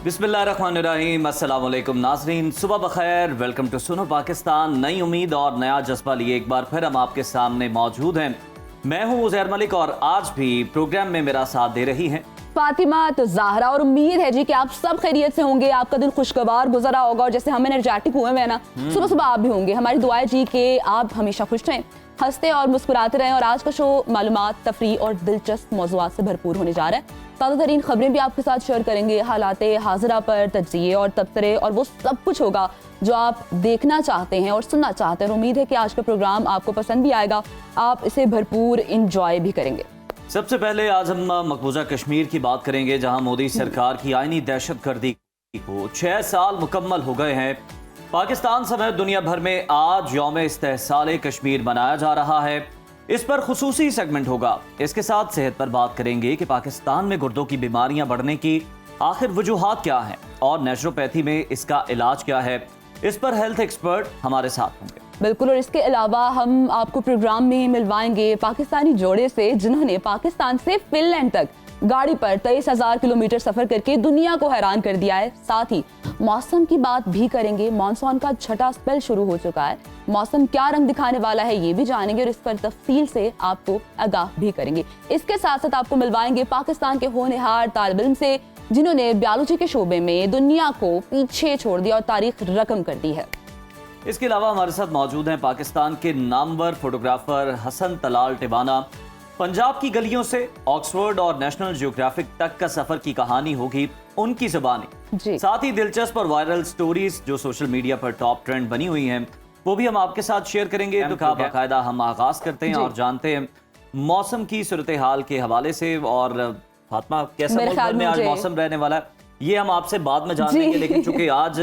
बिस्मिल्लाहिर्रहमानिर्रहीम, अस्सलाम वालेकुम नाज़रीन, सुबह बखैर। वेलकम टू सुनो पाकिस्तान। नई उम्मीद और नया जज्बा लिए एक बार फिर हम आपके सामने मौजूद हैं। मैं हूं उज़ैर मलिक और आज भी प्रोग्राम में मेरा साथ दे रही हैं फातिमा तो ज़ाहरा। और उम्मीद है जी कि आप सब खैरियत से होंगे, आपका दिन खुशगवार गुजरा होगा और जैसे हम एनर्जेटिक हुए हैं ना, सुबह सुबह आप भी होंगे। हमारी दुआ है जी कि आप हमेशा खुश रहें, हंसते और मुस्कुराते रहें। और आज का शो मालूमात, तफरीह और दिलचस्प मौज़ूआत से भरपूर होने जा रहा है। ताज़ा तरीन खबरें भी आपके साथ शेयर करेंगे, हालाते हाजिरा पर तज्ज़िये और तबसरे और वो सब कुछ होगा जो आप देखना चाहते हैं और सुनना चाहते हैं। उम्मीद है कि आज का प्रोग्राम आपको पसंद भी आएगा, आप इसे भरपूर इंजॉय भी करेंगे। सबसे पहले आज हम मकबूजा कश्मीर की बात करेंगे, जहां मोदी सरकार की आईनी दहशतगर्दी को 6 साल मुकम्मल हो गए हैं। पाकिस्तान समेत दुनिया भर में आज यौम इस्तेहसाल कश्मीर मनाया जा रहा है। इस पर खुसूसी सेगमेंट होगा। इसके साथ सेहत पर बात करेंगे कि पाकिस्तान में गुर्दों की बीमारियां बढ़ने की आखिर वजूहात क्या हैं और नेचुरोपैथी में इसका इलाज क्या है। इस पर हेल्थ एक्सपर्ट हमारे साथ होंगे। बिल्कुल, और इसके अलावा हम आपको प्रोग्राम में मिलवाएंगे पाकिस्तानी जोड़े से जिन्होंने पाकिस्तान से फिनलैंड तक गाड़ी पर 23,000 किलोमीटर सफर करके दुनिया को हैरान कर दिया है। साथ ही मौसम की बात भी करेंगे। मॉनसून का छठा स्पेल शुरू हो चुका है, मौसम क्या रंग दिखाने वाला है ये भी जानेंगे और इस पर तफसील से आपको आगाह भी करेंगे। इसके साथ साथ आपको मिलवाएंगे पाकिस्तान के होनहार तालिब इल्म से जिन्होंने बायोलॉजी के शोबे में दुनिया को पीछे छोड़ दिया और तारीख रकम कर दी है। इसके अलावा हमारे साथ मौजूद हैं पाकिस्तान के नामवर फोटोग्राफर हसन तलाल टिवाना। पंजाब की गलियों से ऑक्सफोर्ड और नेशनल जियोग्राफिक तक का सफर की कहानी होगी उनकी ज़बानी। साथ ही दिलचस्प और वायरल स्टोरीज जो सोशल मीडिया पर टॉप ट्रेंड बनी हुई हैं वो भी हम आपके साथ शेयर करेंगे। तो का बाकायदा हम आगाज करते हैं और जानते हैं मौसम की सूरत हाल के हवाले से। और फातिमा, कैसा में आज मौसम रहने वाला है ये हम आपसे बाद में जान लेंगे, लेकिन चूंकि आज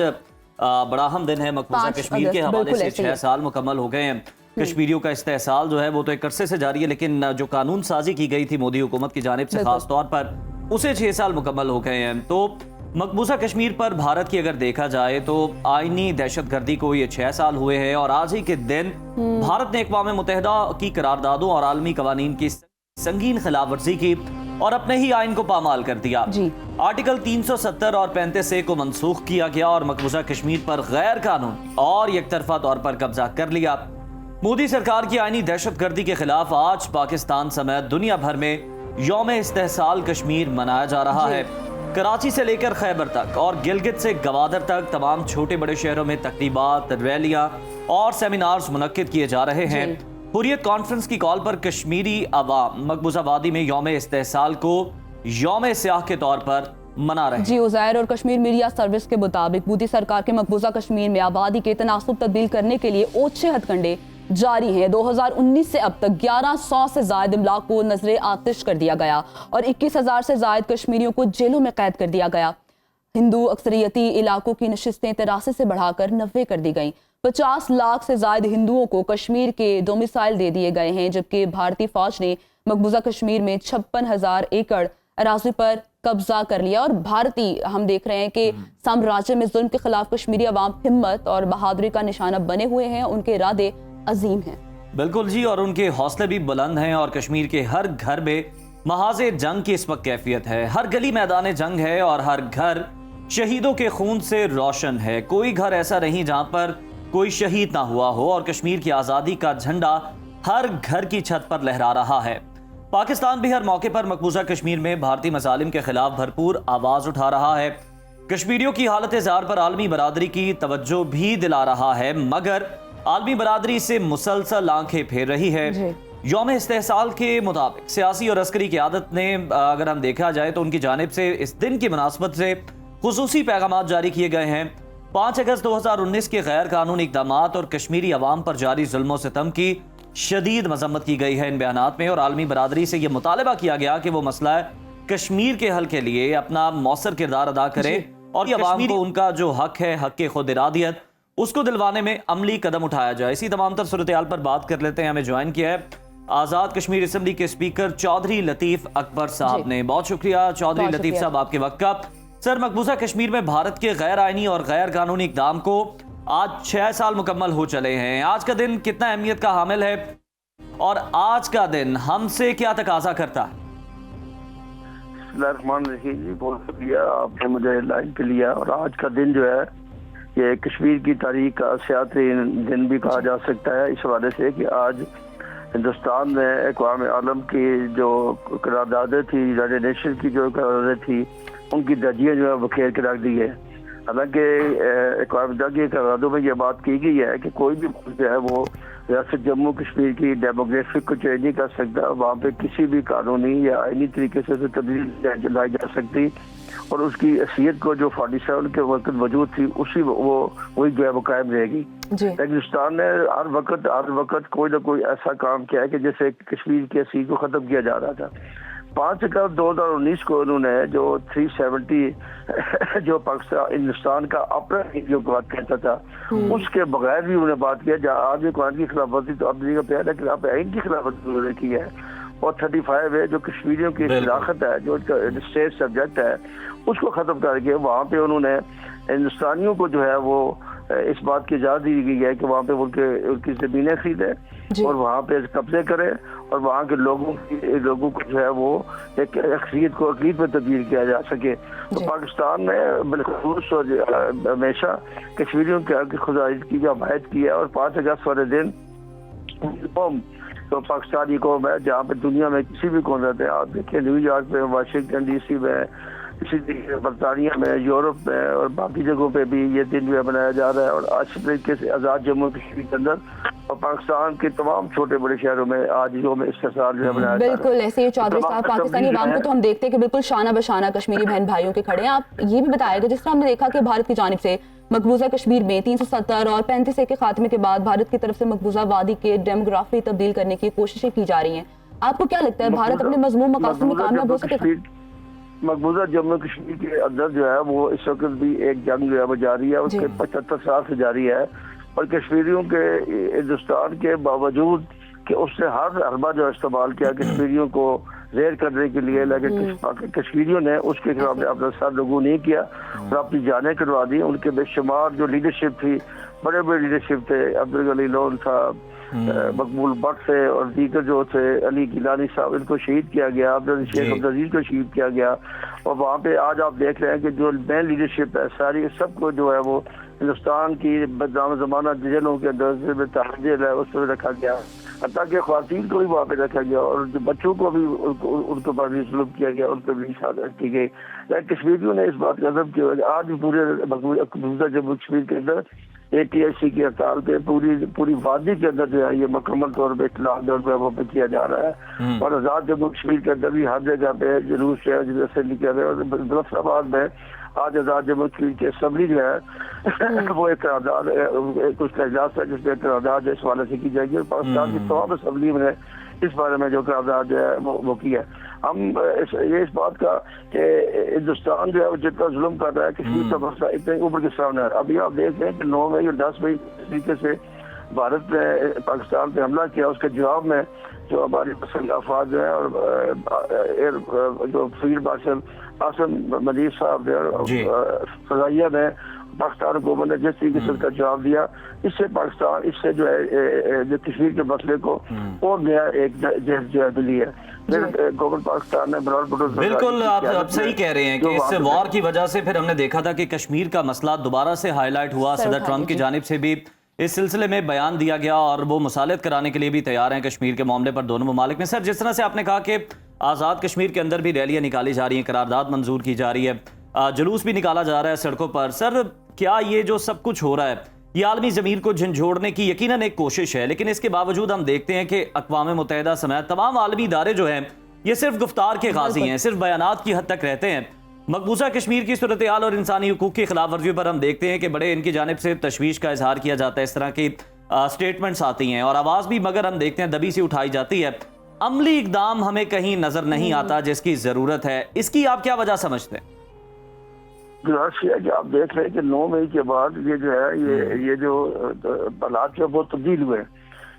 बड़ा अहम दिन है मकबूजा कश्मीर के हवाले से। 6 साल मुकम्मल हो गए हैं। कश्मीरियों का इस्तेहसाल जो है वो तो एक अरसे से जारी है, लेकिन जो कानून साजी की गई थी मोदी हुकूमत की जानिब से खास तौर पर, उसे 6 साल मुकम्मल हो गए हैं। तो मकबूजा कश्मीर पर भारत की अगर देखा जाए तो आईनी दहशतगर्दी को ये 6 साल हुए हैं और आज ही के दिन भारत ने अक़वाम मुत्तहिदा की करारदादों और आलमी कवानीन की संगीन खिलाफ वर्जी की और अपने ही आइन को पामाल कर दिया। आर्टिकल 370 और 35A को मनसूख किया गया और मकबूजा कश्मीर पर गैर कानूनी और एकतरफा तौर पर कब्जा कर लिया। मोदी सरकार की आईनी दहशतगर्दी के खिलाफ आज पाकिस्तान समेत दुनिया भर में यौम इस्तेहसाल कश्मीर मनाया जा रहा है। कराची से लेकर खैबर तक और गिलगित से गवादर तक तमाम छोटे बड़े शहरों में तकरीबात, रैलियां और सेमिनार्स मुनक्किद किए जा रहे हैं। हुर्रियत कॉन्फ्रेंस की कॉल पर कश्मीरी अवाम मकबूजा वादी में यौम इस्तेहसाल को यौम स्याह के तौर पर मना रहे हैं। जी उज़ैर, और कश्मीर मीडिया सर्विस के मुताबिक मोदी सरकार के मकबूजा कश्मीर में आबादी के तनासुब तब्दील करने के लिए ओछे हथकंडे जारी हैं। 2019 से अब तक 1100 से ज्यादा इमला को नजरे आतिश कर दिया गया और 21,000 से ज्यादा कश्मीरियों को जेलों में कैद कर दिया गया। हिंदू अक्सरियती इलाकों की नशिस्तें 83 से बढ़ाकर 90 कर दी गईं। 50 लाख से ज्यादा हिंदुओं को कश्मीर के डोमिसाइल दे दिए गए हैं, जबकि भारतीय फौज ने मकबूजा कश्मीर में 56,000 एकड़ अराजी पर कब्जा कर लिया। और भारतीय हम देख रहे हैं कि साम्राज्य में जुल्म के खिलाफ कश्मीरी अवाम हिम्मत और बहादुरी का निशाना बने हुए हैं। उनके इरादे अजीम हैं। बिल्कुल जी, और उनके हौसले भी बुलंद हैं। और कश्मीर के हर घर में महाज़े जंग की इस वक्त कैफियत है। हर गली मैदान जंग है और हर घर शहीदों के खून से रोशन है। कोई घर ऐसा नहीं जहां पर कोई शहीद ना हुआ हो और कश्मीर की आज़ादी का झंडा हर घर की छत पर लहरा रहा है। पाकिस्तान भी हर मौके पर मकबूजा कश्मीर में भारतीय मसालिम के खिलाफ भरपूर आवाज उठा रहा है। कश्मीरियों की हालत ज़ार पर आलमी बरादरी की तवज्जो भी दिला रहा है, मगर आलमी बरादरी से मुसलसल आंखें फेर रही है। यौम इस्तेहसाल के मुताबिक सियासी और अस्करी क़यादत ने अगर हम देखा जाए तो उनकी जानिब से इस दिन की मुनासबत से खुसूसी पैगाम जारी किए गए हैं। 5 अगस्त 2019 के गैर कानूनी इक़दामात और कश्मीरी अवाम पर जारी जुल्म सितम की शदीद मजम्मत की गई है इन बयानात में। और आलमी बरादरी से यह मुतालबा किया गया कि वो मसला कश्मीर के हल के लिए अपना मौसर किरदार अदा करे और अवाम को उनका जो हक है, हक के खुद इरादियत, उसको दिलवाने में अमली कदम उठाया जाए। इसी तमाम तर सूरत हाल पर बात कर लेते हैं। हमें ज्वाइन किया है आज़ाद कश्मीर असेंबली के स्पीकर चौधरी लतीफ़ अकबर साहब ने। बहुत शुक्रिया चौधरी लतीफ़ साहब आपके वक्त का। सर, मकबूजा कश्मीर में भारत के गैर आइनी और गैर कानूनी इक़दाम को आज 6 साल मुकम्मल हो चले हैं। आज का दिन कितना अहमियत का हामिल है और आज का दिन हमसे क्या तकाजा करता है? बिस्मिल्लाहिर्रहमानिर्रहीम जी, बहुत शुक्रिया आपने मुझे लाइन पे लिया। और आज का दिन जो है ये कश्मीर की तारीख का सियासी दिन भी कहा जा सकता है, इस हवाले से कि आज हिंदुस्तान में अक़वाम आलम की जो करारदादें थी, यूनाइटेड नेशन की जो करारदादें थी, उनकी धज्जियाँ जो है बखेर के रख दी है। हालांकि अक़वाम मुत्तहिदा की करारदादों में ये बात की गई है कि कोई भी मुल्क जो है वो रियासत जम्मू कश्मीर की डेमोग्राफिक को चेंज नहीं कर सकता। वहाँ पे किसी भी कानूनी या आईनी तरीके से तब्दीली लाई जा सकती, और उसकी हैसियत को जो 47 के वक्त मौजूद थी उसी वही जो है वो कायम रहेगी। हिंदुस्तान ने हर वक्त कोई ना कोई ऐसा काम किया है कि जैसे कश्मीर की हैसियत को ख़त्म किया जा रहा था। 5 अगस्त 2019 को उन्होंने जो 370 जो पाकिस्तान हिंदुस्तान का अपना जो बात कहता था, उसके बगैर भी उन्होंने बात किया। जहाँ आज कुरान की खिलाफवर्जी तो अपनी जगह पे है, लेकिन आप आइन की खिलाफवर्जी उन्होंने की है। और 35 है जो कश्मीरियों की शिनाख्त है, जो स्टेट सब्जेक्ट है, उसको ख़त्म करके वहाँ पे उन्होंने हिंदुस्तानियों को जो है वो इस बात की इजाज़त दी गई है कि वहाँ पे उनकी ज़मीनें खरीदें और वहाँ पे कब्जे करें, और वहाँ के लोगों को जो है वो एक अक़लीत को अक़लीत में तब्दील किया जा सके। तो पाकिस्तान ने बिलखुसूस और हमेशा कश्मीरियों की खुदाई की जो हमायत की है। और 5 अगस्त वाले दिन तो पाकिस्तानी कौम है, जहाँ पे दुनिया में किसी भी कोने रहते हैं, आप देखिए न्यूयॉर्क में, वाशिंगटन DC में, इसी बरतानिया में, यूरोप में और बाकी जगहों पे भी ये दिन जो है मनाया जा रहा है। और आज तरीके से आज़ाद जम्मू कश्मीर के अंदर और पाकिस्तान के तमाम छोटे बड़े शहरों में आज जो में इसका साल जो है मनाया जा रहा है। बिल्कुल ऐसे ही चौधरी साहब, पाकिस्तानी अवाम को तो हम देखते हैं कि बिल्कुल शाना बशाना कश्मीरी बहन भाइयों के खड़े हैं। आप ये भी बताएगा, जिस तरह हमने देखा कि भारत की जानिब से मकबूजा कश्मीर में 370 और 35A के खात्मे के बाद भारत की तरफ से मकबूजा वादी के डेमोग्राफी तब्दील करने की कोशिशें की जा रही हैं। आपको क्या लगता है भारत अपने मजमूम मकासद में कामयाब हो सकेगा? मकबूजा जम्मू कश्मीर के अंदर जो है वो इस वक्त भी एक जंग जो है वो जारी है, उसके 75 साल से जारी है। और कश्मीरियों के हिंदुस्तान के बावजूद कि उसने हर हरबा जो इस्तेमाल किया कश्मीरियों को जेर करने के लिए, लेकिन कश्मीरियों ने उसके खिलाफ अपना सर लगू नहीं किया और अपनी जानें करवा दी। उनके बेशुमार जो लीडरशिप थी, बड़े बड़े लीडरशिप थे, अब्दुल गनी लोन साहब, मकबूल भट्ट से और दीगर जो थे, अली गिलानी साहब, इनको शहीद किया गया, शेख अब्दुल अजीज को शहीद किया गया। और वहाँ पे आज आप देख रहे हैं कि जो मेन लीडरशिप है सारी, सबको जो है वो हिंदुस्तान की बदनाम जमाना जेलों के अंदर तहजील है उस पर रखा गया, ताकि ख्वातीन को भी वहाँ पे रखा गया और जो बच्चों को भी उनके ऊपर भी जुल्म किया गया, उन पर भी शहादत की गई। लेकिन कश्मीरियों ने इस बात का अदब किया। आज भी पूरे मकबूजा जम्मू कश्मीर के अंदर ATIC की हड़ताल पे पूरी वादी के अंदर जो है ये मुकम्मल तौर पर इख्तिलाफ जो है वो पे किया जा रहा है। और आज़ाद जम्मू कश्मीर के अंदर भी हर जगह पे जुलूस है जैसे निकल रहे। और मुजफ्फराबाद में आज आज़ाद जम्मू कश्मीर की असम्बली जो है वो एक करारदाद कुछ का इजलास है जिसमें करारदाद इस वाले से की जाएगी। और पाकिस्तान की तमाम असम्बली में इस बारे में जो करारदाद जो है वो की है। हम इस बात का कि हिंदुस्तान जो है जितना जुल्म कर रहा है कश्मीर का मसला इतने ऊपर के सामने है। अभी आप देख रहे हैं कि 9 मई और 10 मई तरीके से भारत ने पाकिस्तान पे हमला किया, उसके जवाब में जो हमारे पसंद अफवाज जो है और जो फील्ड मार्शल आसम मजीद साहब फजाइया ने पाकिस्तान हुकूमत ने जिस तरीके से उसका जवाब दिया, इससे जो है जो कश्मीर के मसले को और नया एक जो है मिली है। गवर्नमेंट पाकिस्तान ने बिल्कुल आप सही कह रहे हैं कि इस वॉर की वजह से फिर हमने देखा था कि कश्मीर का मसला दोबारा से हाईलाइट हुआ। सदर ट्रंप की जानिब से भी इस सिलसिले में बयान दिया गया और वो मुसालित कराने के लिए भी तैयार हैं कश्मीर के मामले पर दोनों ममालिक में। सर, जिस तरह से आपने कहा कि आज़ाद कश्मीर के अंदर भी रैलियां निकाली जा रही हैं, करारदाद मंजूर की जा रही है, जुलूस भी निकाला जा रहा है सड़कों पर। सर, क्या ये जो सब कुछ हो रहा है ये आलमी ज़मीर को झंझोड़ने की यकीनन एक कोशिश है, लेकिन इसके बावजूद हम देखते हैं कि अक़वाम मुत्तहिदा समेत तमाम आलमी इदारे जो हैं ये सिर्फ गुफ्तार के गाजी हैं, सिर्फ बयानात की हद तक रहते हैं। मकबूजा कश्मीर की सूरत हाल और इंसानी हुकूक की खिलाफ वर्जियों पर हम देखते हैं कि बड़े इनकी जानिब से तशवीश का इजहार किया जाता है, इस तरह की स्टेटमेंट्स आती हैं और आवाज़ भी मगर हम देखते हैं दबी सी उठाई जाती है। अमली इकदाम हमें कहीं नजर नहीं आता जिसकी ज़रूरत है, इसकी आप क्या वजह समझते हैं? कि आप देख रहे हैं कि 9 मई के बाद ये जो है ये जो हालात है वो तब्दील हुए।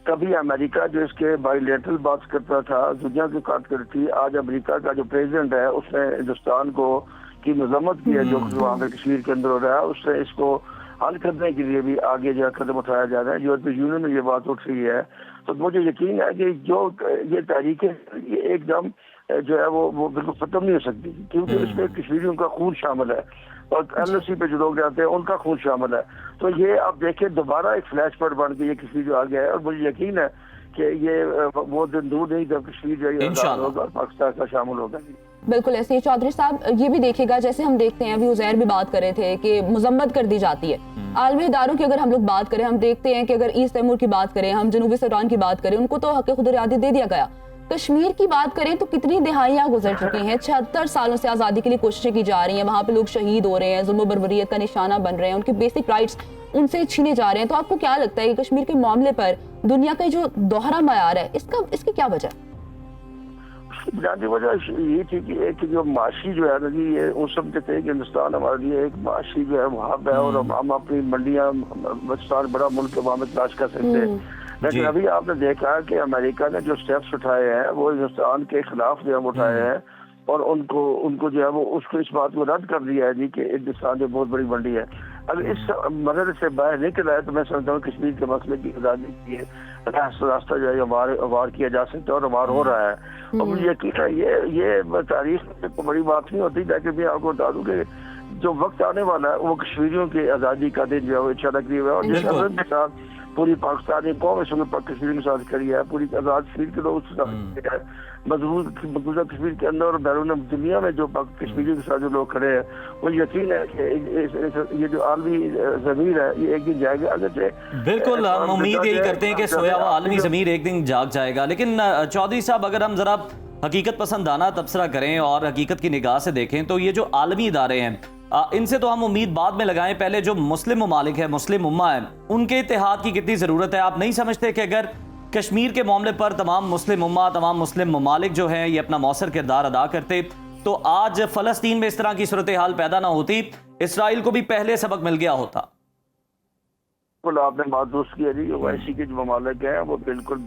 कभी अमेरिका जो इसके बायलैटरल बात करता था, दुनिया की बात करती थी, आज अमेरिका का जो प्रेसिडेंट है उसने हिंदुस्तान को की मजम्मत की है जो वहाँ पे कश्मीर के अंदर हो रहा है, उसने इसको हल करने के लिए भी आगे जो कदम उठाया जा रहा है। यूरोपीय यूनियन में ये बात उठ रही है, तो मुझे यकीन है कि जो ये तहरीकें ये एकदम जो है वो बिल्कुल खत्म नहीं हो सकती, क्योंकि इसमें कश्मीरियों का खून शामिल है और LOC पे जो लोग रहते हैं उनका खून शामिल है। तो ये आप देखें दोबारा एक फ्लैश पॉइंट बन के ये कश्मीर जो आ गया है, और मुझे यकीन है कि ये वो दिन दूर नहीं जब कश्मीर जो है आजाद होगा और पाकिस्तान का शामिल होगा। बिल्कुल ऐसे ही। चौधरी साहब ये भी देखिएगा, जैसे हम देखते हैं अभी उज़ैर भी बात कर रहे थे कि मुजम्मत कर दी जाती है आलमी इदारों की। अगर हम लोग बात करें, हम देखते हैं कि अगर ईस्ट तैमूर की बात करें, हम जनूबी सूडान की बात करें, उनको तो हक खुद इरादी दे दिया गया। कश्मीर की बात करें तो कितनी दिहाइयां गुजर चुकी हैं, 76 सालों से आज़ादी के लिए कोशिशें की जा रही हैं, वहाँ पे लोग शहीद हो रहे हैं, जुल्म बर्बरियत का निशाना बन रहे हैं, उनके बेसिक राइट्स उनसे छीने जा रहे हैं। तो आपको क्या लगता है कि कश्मीर के मामले पर दुनिया का जो दोहरा मयार है, इसकी क्या वजह है? बुनियादी वजह ये थी कि एक जो माशी जो है ना जी, ये वो समझते थे कि हिंदुस्तान हमारे लिए एक माशी जो है वहाँ पे, और हम अपनी मंडियाँ, हिंदुस्तान बड़ा मुल्क है, वहाँ में तलाश कर सकते हैं। लेकिन अभी आपने देखा कि अमेरिका ने जो स्टेप्स उठाए हैं वो हिंदुस्तान के खिलाफ जो उठाए हैं, और उनको जो है वो उसको इस बात को रद्द कर दिया है जी कि हिंदुस्तान जो बहुत बड़ी मंडी है। अगर इस मदद से बाहर निकल आए तो मैं समझता हूँ कश्मीर के मसले की आजादी की रास्ता जो है अवार किया जा सकता है, और अवार हो रहा है। और मुझे यकीन है ये तारीख में बड़ी बात नहीं होती, लेकिन मैं आपको बता दूं कि जो वक्त आने वाला है वो कश्मीरियों की आजादी का दिन जो है वो इंशाअल्लाह करीब है। और जिस के साथ पूरी पाकिस्तानी कौम इस वक्त कश्मीर के साथ खड़ी है, पूरी आजाद कश्मीर के लोग उसके साथ मजबूत कश्मीर के अंदर और बैरून दुनिया में जो कश्मीरियों के साथ जो लोग खड़े हैं, वो यकीन है कि ये जो आलमी ज़मीर है ये एक दिन जाएगा। अगर बिल्कुल हम उम्मीद यही करते हैं कि सोया हुआ आलमी ज़मीर एक दिन जाग जाएगा। लेकिन चौधरी साहब, अगर हम जरा हकीकत पसंदाना तबसरा करें और हकीकत की निगाह से देखें तो ये जो आलमी इदारे हैं इनसे तो हम उम्मीद बाद में लगाएं, पहले जो मुस्लिम ममालिक है, मुस्लिम उम्मा है, उनके इत्तेहाद की कितनी ज़रूरत है? आप नहीं समझते कि अगर कश्मीर के मामले पर तमाम मुस्लिम उम्मा, तमाम मुस्लिम ममालिक जो हैं ये अपना मौसर किरदार अदा करते तो आज फ़लस्तीन में इस तरह की सूरत हाल पैदा ना होती, इसराइल को भी पहले सबक मिल गया होता? बिल्कुल आपने बात दुरुस्त की है जी। OIC के जो ममालिक हैं वो बिल्कुल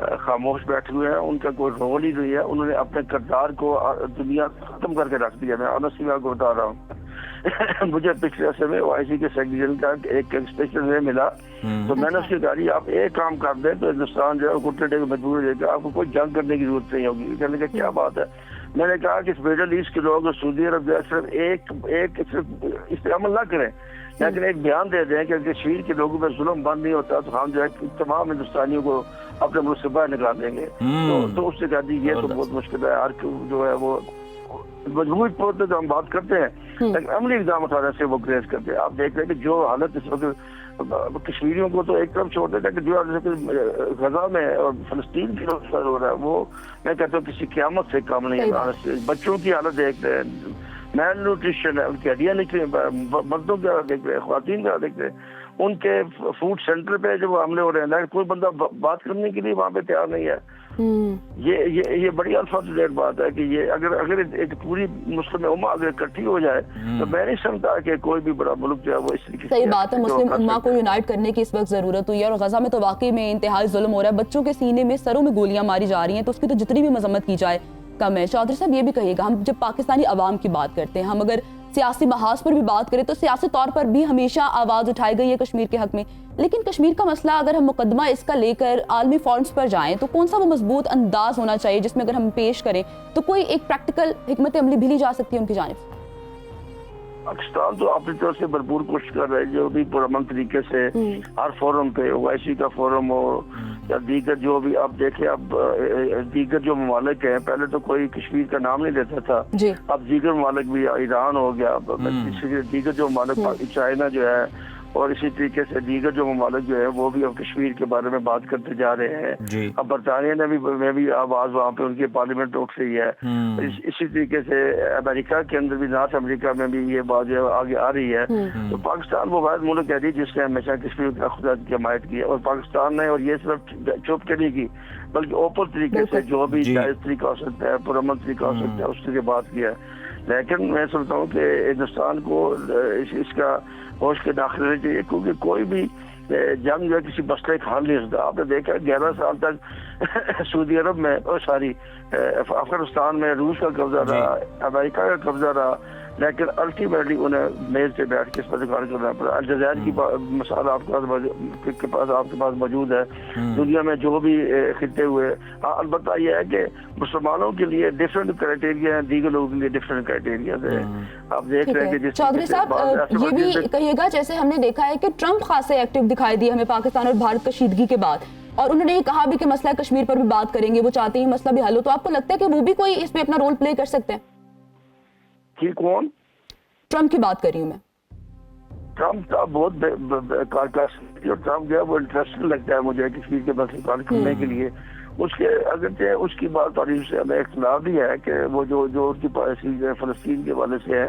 खामोश बैठे हुए हैं, उनका कोई रोल ही नहीं है। उन्होंने अपने किरदार को दुनिया खत्म करके रख दिया। मैं ऑनेस्टली आपको बता रहा हूँ मुझे पिछले हफ्ते में OIC के सेक्रेटरी का एक स्पेशल वे मिला, तो मैंने उसकी कहा आप एक काम कर दें तो हिंदुस्तान जो है घुटने टेक मजबूर हो जाएगा, आपको कोई जंग करने की जरूरत नहीं होगी। कहने का क्या बात है? मैंने कहा कि इस मिडल ईस्ट के लोग सऊदी अरब जो है सिर्फ इस पर अमल ना करें, लेकिन एक बयान दे दें कि कश्मीर के लोगों पर जुल्म बंद नहीं होता तो हम जो है तमाम हिंदुस्तानियों को अपने मुल्क से बाहर निकाल देंगे। तो उससे कहा दी ये तो बहुत मुश्किल है, हर जो है वो मजबूत पर तो हम बात करते हैं, लेकिन अमली इक़दाम उठाने से वो ग्रेस करते हैं। आप देख रहे हैं कि जो हालत इस वक्त कश्मीरियों को तो एक तरफ छोड़ देता है कि जो गजा में और फलस्तीन की हो रहा है वो मैं कहता हूँ किसी क़यामत से कम नहीं है। बच्चों की हालत देख रहे हैं, मैल न्यूट्रिशन है, उनकी हड्डियाँ निकली, मर्दों की हालत देख रहे हैं, ख्वातीन का देख रहे हैं, उनके फूड सेंटर पे जब हमले हो रहे हैं कोई बंदा बात करने के लिए वहाँ पे तैयार नहीं है। ये बड़ी अनफॉर्चुनेट बात है कि ये अगर एक पूरी मुस्लिम उम्मा अगर इकट्ठी हो जाए तो मैं नहीं समझता कि कोई भी बड़ा मुल्क जो है वो इस तरीके से। सही बात है, मुस्लिम उम्मा को यूनाइट करने की इस वक्त जरूरत हुई है, और गजा में तो वाकई में इंतहाई जुल्म हो रहा है, बच्चों के सीने में सरों में गोलियां मारी जा रही हैं, तो उसकी तो जितनी भी मजम्मत की जाए कम है। चौधरी साहब ये भी कहिएगा, हम जब पाकिस्तानी अवाम की बात करते हैं, हम अगर सियासी महाज पर भी बात करें तो सियासी तौर पर भी हमेशा आवाज उठाई गई है कश्मीर के हक में, लेकिन कश्मीर का मसला अगर हम मुकदमा इसका लेकर आलमी फॉर्म्स पर जाएं तो कौन सा वो मजबूत अंदाज होना चाहिए जिसमें अगर हम पेश करें तो कोई एक प्रैक्टिकल हिकमत अमली भी ली जा सकती है उनकी जानिब से? पाकिस्तान तो अपनी तरफ से भरपूर कोशिश कर रहा है, जो भी पुरअमन तरीके से हर फोरम पे OIC का फोरम हो या दीगर जो भी आप देखें, अब दीगर जो ममालिक हैं, पहले तो कोई कश्मीर का नाम नहीं लेता था, अब दीगर ममालिक भी, ईरान हो गया, दीगर जो ममालिक, चाइना जो है, और इसी तरीके से दीगर जो ममालिक जो है वो भी अब कश्मीर के बारे में बात करते जा रहे हैं। अब बरतानिया ने भी आवाज वहाँ पे उनकी पार्लियामेंट उठ रही है। इसी तरीके से अमेरिका के अंदर भी, नॉर्थ अमेरिका में भी ये बात जो आगे आ रही है। तो पाकिस्तान वो वाहिद मुल्क है जिसने हमेशा कश्मीर का खुदा की हमायत की है, और पाकिस्तान ने, और ये सिर्फ चुप के नहीं की बल्कि ओपन तरीके से जो भी जायज तरीका हो सकता है, पुरअमन तरीका हो सकता है, उसके बात किया। लेकिन मैं समझता हूँ कि हिंदुस्तान को इसका होश के दाखिल रहना चाहिए, क्योंकि कोई भी जंग जो है किसी मसले का हल नहीं होता। आपने देखा 11 साल तक सऊदी अरब में और अफगानिस्तान में रूस का कब्जा रहा, अमेरिका का कब्जा रहा, लेकिन अल्टीमेटली उन्हें मेज पे बैठ के इस पर रिकॉर्ड करना पड़ा। अलजायर की मिसाल आपके पास मौजूद है। दुनिया में जो भी खिते हुए, हाँ अलबत्ता यह है कि मुसलमानों के लिए डिफरेंट क्राइटेरिया है, दीगर लोगों के लिए डिफरेंट क्राइटेरिया है। आप देख रहे हैं कि चौधरी साहब ये भी कहिएगा, जैसे हमने देखा है कि ट्रंप खासे एक्टिव दिखाई दिए हमें पाकिस्तान और भारत कशीदगी के बाद, और उन्होंने ये कहा भी कि मसला कश्मीर पर भी बात करेंगे, वो चाहते हैं मसला भी हल हो। तो आपको लगता है कि वो भी कोई इसमें अपना रोल प्ले कर सकते हैं? कि कौन? ट्रंप की बात कर रही हूँ मैं। ट्रंप का बहुत जो ट्रंप गया वो इंटरेस्टिंग लगता है मुझे कश्मीर के मसले को हल करने के लिए। उसके अगर उसकी बात तारीफ से हमें इख्तलाफ भी है कि वो जो उसकी पॉलिसी फलस्तीन के वाले से है,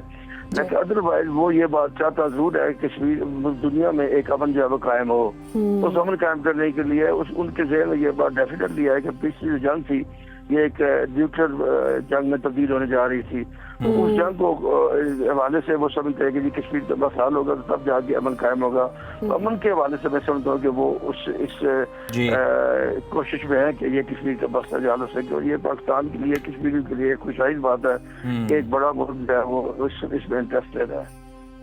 लेकिन अदरवाइज वो ये बात चाहता जरूर है कश्मीर दुनिया में एक अमन जो है वो कायम हो। उस अमन कायम करने के लिए उनके जहन में ये बात डेफिनेटली है कि पिछली जो जंग थी ये एक न्यूट्रल जंग में तब्दील होने जा रही थी। तो उस जंग को हवाले से वो समझते हैं कि कश्मीर का बस हाल होगा तो तब जाके अमन कायम होगा। तो अमन के हवाले से मैं समझता हूँ कि वो इस कोशिश में है कि ये कश्मीर का बस हाल हो सके, और ये पाकिस्तान के लिए कश्मीर के लिए खुशहाल बात है कि एक बड़ा मुल्क है वो इसमें इंटरेस्टेड है।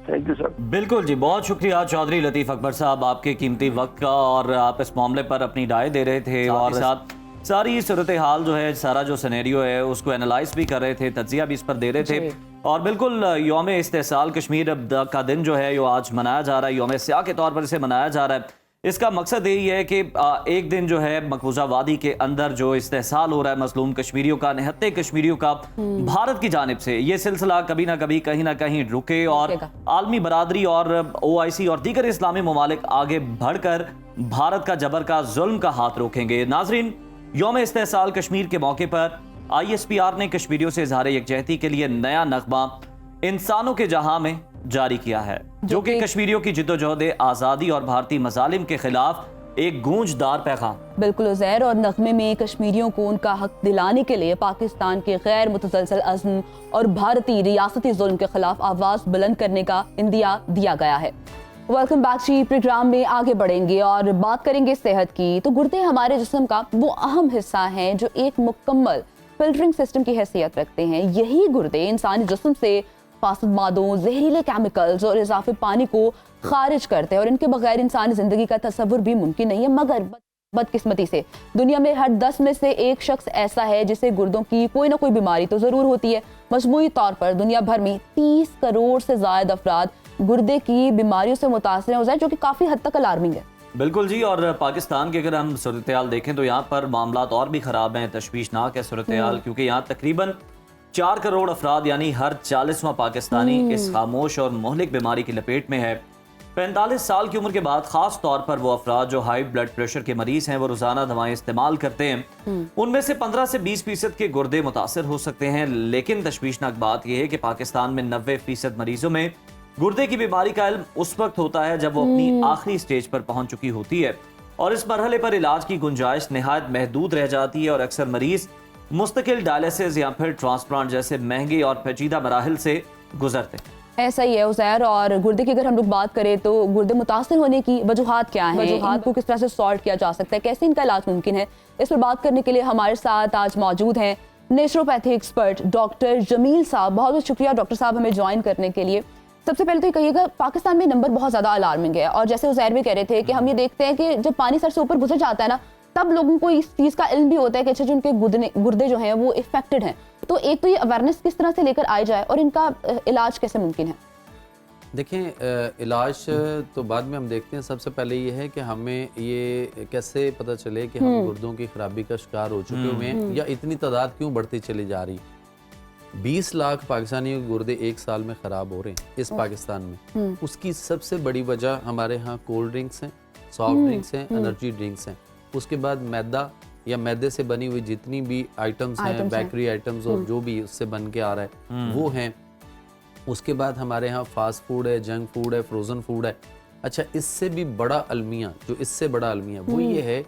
Thank you sir. बिल्कुल जी, बहुत शुक्रिया चौधरी लतीफ अकबर साहब आप कीमती वक्त का, और आप इस मामले पर अपनी राय दे रहे थे और साथ सारी सूरत हाल जो है, सारा जो सिनेरियो है उसको एनालाइज भी कर रहे थे, तज्जिया भी इस पर दे रहे थे। और बिल्कुल यौम इस्तेसाल कश्मीर का दिन जो है यो आज मनाया जा रहा है, यौम स्याह के तौर पर इसे मनाया जा रहा है। इसका मकसद यही है कि एक दिन जो है मकबूजा वादी के अंदर जो इस्तेसाल हो रहा है मजलूम कश्मीरियों का, निहत्ते कश्मीरियों का, भारत की जानिब से ये सिलसिला कभी ना कभी कहीं ना कहीं रुके और आलमी बरादरी और OIC और दीगर इस्लामी ममालिक आगे बढ़कर भारत का जबर का जुल्म का हाथ रोकेंगे। नाजरीन, यौम इस्तेसाल कश्मीर के मौके पर ISPR ने कश्मीरियों से इजहार यकजहती के लिए नया नगमा इंसानों के जहां में जारी किया है, जो कि कश्मीरियों की जिद्दोजहद आज़ादी और भारतीय मजालिम के खिलाफ एक गूंजदार पैगाम। बिल्कुल उज़ैर, और नगमे में कश्मीरियों को उनका हक दिलाने के लिए पाकिस्तान के गैर मुतसलसल अज़्म और भारतीय रियासती जुल्म के खिलाफ आवाज़ बुलंद करने का इंदिया दिया गया है। वेलकम बैक जी। प्रोग्राम में आगे बढ़ेंगे और बात करेंगे सेहत की। तो गुर्दे हमारे जिस्म का वो अहम हिस्सा हैं जो एक मुकम्मल फिल्टरिंग सिस्टम की हैसियत रखते हैं। यही गुर्दे इंसानी जिस्म से फासिद मादों, जहरीले केमिकल्स और इजाफी पानी को खारिज करते हैं, और इनके बगैर इंसानी जिंदगी का तस्वुर भी मुमकिन नहीं है। मगर बदकिस्मती से दुनिया में हर 10 में से एक शख्स ऐसा है जिसे गुर्दों की कोई ना कोई बीमारी तो जरूर होती है। मजमूई तौर पर दुनिया भर में 30 करोड़ से ज्यादा अफराद गुर्दे की बीमारियों से मुतासर हैं, जो कि काफी हद तक अलार्मिंग है। बिल्कुल जी, और पाकिस्तान की अगर हम सूरत हाल देखें तो यहाँ पर मामला और भी खराब हैं, तशवीशनाक है सूरत हाल, क्योंकि यहाँ तकरीबन 4 करोड़ अफराद यानी हर 40वां पाकिस्तानी इस खामोश और मोहलिक बीमारी की लपेट में है। 45 साल की उम्र के बाद खास तौर पर वो अफराद जो हाई ब्लड प्रेशर के मरीज हैं, वो रोजाना दवाएं इस्तेमाल करते हैं, उनमें से 15 से 20% के गुर्दे मुतासर हो सकते हैं। लेकिन तशवीशनाक बात यह है कि पाकिस्तान में 90% मरीजों में गुर्दे की बीमारी का इल्म उस वक्त होता है जब वो अपनी आखिरी स्टेज पर पहुंच चुकी होती है, और इस मरहले पर इलाज की गुंजाइश निहायत महदूद रह जाती है, और अक्सर मरीज मुस्तकिल डायलिसिस या फिर ट्रांसप्लांट जैसे महंगे और पेचीदा मराहिल से गुजरते हैं। ऐसा ही है उज़ैर। और गुर्दे की अगर हम लोग बात करें तो गुर्दे मुतासर होने की वजूहात क्या हैं, वजूहात को किस तरह से सॉल्व किया जा सकता है, कैसे इनका इलाज मुमकिन है, इस पर बात करने के लिए हमारे साथ आज मौजूद हैं नेचुरोपैथी एक्सपर्ट डॉक्टर जमील साहब। बहुत बहुत शुक्रिया डॉक्टर साहब हमें ज्वाइन करने के लिए। सबसे पहले तो ये कहिएगा, पाकिस्तान में नंबर बहुत ज्यादा अलार्मिंग है, और जैसे उज़ैर भी कह रहे थे कि हम ये देखते हैं कि जब पानी सर से ऊपर गुजर जाता है ना, तब लोगों को इस चीज का इल्म भी होता है कि अच्छा जो उनके गुर्दे जो हैं वो इफेक्टेड हैं। तो एक तो ये अवेयरनेस किस तरह से लेकर आए जाए और इनका इलाज कैसे मुमकिन है? देखें, इलाज तो बाद में हम देखते हैं। सबसे पहले ये है कि हमें ये कैसे पता चले कि हम गुर्दों की खराबी का शिकार हो चुके हुए हैं, या इतनी तादाद क्यों बढ़ती चली जा रही। 20 लाख पाकिस्तानियों के गुर्दे एक साल में ख़राब हो रहे हैं इस पाकिस्तान में। उसकी सबसे बड़ी वजह हमारे यहाँ कोल्ड ड्रिंक्स हैं, सॉफ्ट ड्रिंक्स हैं, एनर्जी ड्रिंक्स हैं। उसके बाद मैदा या मैदे से बनी हुई जितनी भी आइटम्स हैं, बेकरी आइटम्स और जो भी उससे बन के आ रहा है वो हैं। उसके बाद हमारे यहाँ फास्ट फूड है, जंक फूड है, फ्रोज़न फूड है। अच्छा, इससे भी बड़ा अलमिया, जो इससे बड़ा अलमिया वो ये है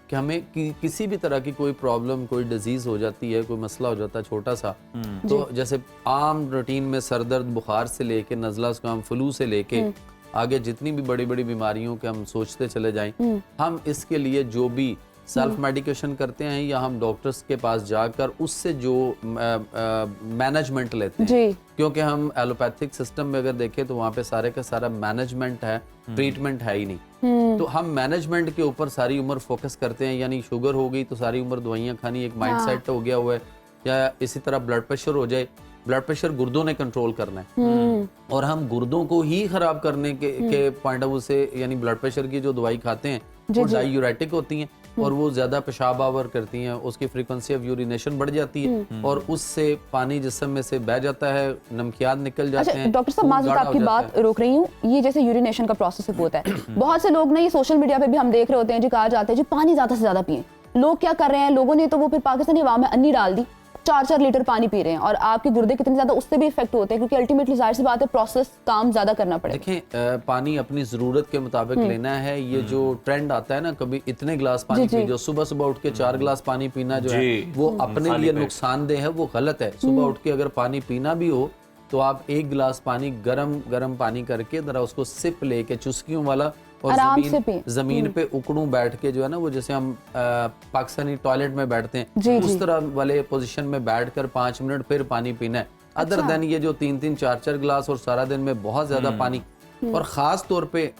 कि हमें किसी भी तरह की कोई प्रॉब्लम, कोई डिजीज़ हो जाती है, कोई मसला हो जाता है छोटा सा, तो जैसे आम रूटीन में सर दर्द, बुखार से लेके नज़ला ज़ुकाम, फ्लू से लेके आगे जितनी भी बड़ी बड़ी बीमारियों के हम सोचते चले जाएं, हम इसके लिए जो भी सेल्फ मेडिकेशन करते हैं या हम डॉक्टर्स के पास जाकर उससे जो मैनेजमेंट लेते हैं, जी क्योंकि हम एलोपैथिक सिस्टम में अगर देखें तो वहाँ पे सारे का सारा मैनेजमेंट है, ट्रीटमेंट है ही नहीं। तो हम मैनेजमेंट के ऊपर सारी उम्र फोकस करते हैं, यानी शुगर हो गई तो सारी उम्र दवाइयाँ खानी, एक माइंड सेट हो गया हुआ है। या इसी तरह ब्लड प्रेशर हो जाए, ब्लड प्रेशर गुर्दों ने कंट्रोल करना है और हम गुर्दों को ही खराब करने के पॉइंट ऑफ व्यू से, यानी ब्लड प्रेशर की जो दवाई खाते हैं वो डायूरेटिक होती हैं और वो ज्यादा पेशाब आवर करती हैं, उसकी फ्रीक्वेंसी ऑफ यूरिनेशन बढ़ जाती है और उससे पानी जिस्म में से बह जाता है, नमकियात निकल जाते हैं। डॉक्टर साहब, माज़रत आपकी बात रोक रही हूँ, ये जैसे यूरिनेशन का प्रोसेस होता है, बहुत से लोग ना, ये सोशल मीडिया पे भी हम देख रहे होते हैं जी, कहा जाता है जी पानी ज्यादा से ज्यादा पिए। लोग क्या कर रहे हैं, लोगों ने तो वो फिर पाकिस्तानी अवाम में अन्नी डाल दी, 4-4 लीटर पानी पी रहे हैं और आपके गुर्दे कितने ज्यादा, उससे भी इफेक्ट होते हैं, क्योंकि अल्टीमेटली जाहिर सी बात है प्रोसेस काम ज्यादा करना पड़ेगा। देखें, पानी अपनी जरूरत के मुताबिक लेना है। ये जो ट्रेंड आता है ना, कभी इतने गिलास पानी पी, जो सुबह सुबह उठ के 4 गिलास पानी पीना जो है वो अपने लिए नुकसानदेह है, वो गलत है। सुबह उठ के अगर पानी पीना भी हो तो आप 1 गिलास पानी गरम पानी करके जरा उसको सिप लेके चुस्कियों वाला और जमीन पे उकड़ू बैठ के जो है ना, वो जैसे हम पाकिस्तानी टॉयलेट में बैठते हैं उस तरह वाले पोजीशन में बैठकर 5 मिनट फिर पानी पीना है। अदर देन ये जो 3-3 4-4 गिलास और सारा दिन में बहुत ज्यादा पानी, और खास तौर पे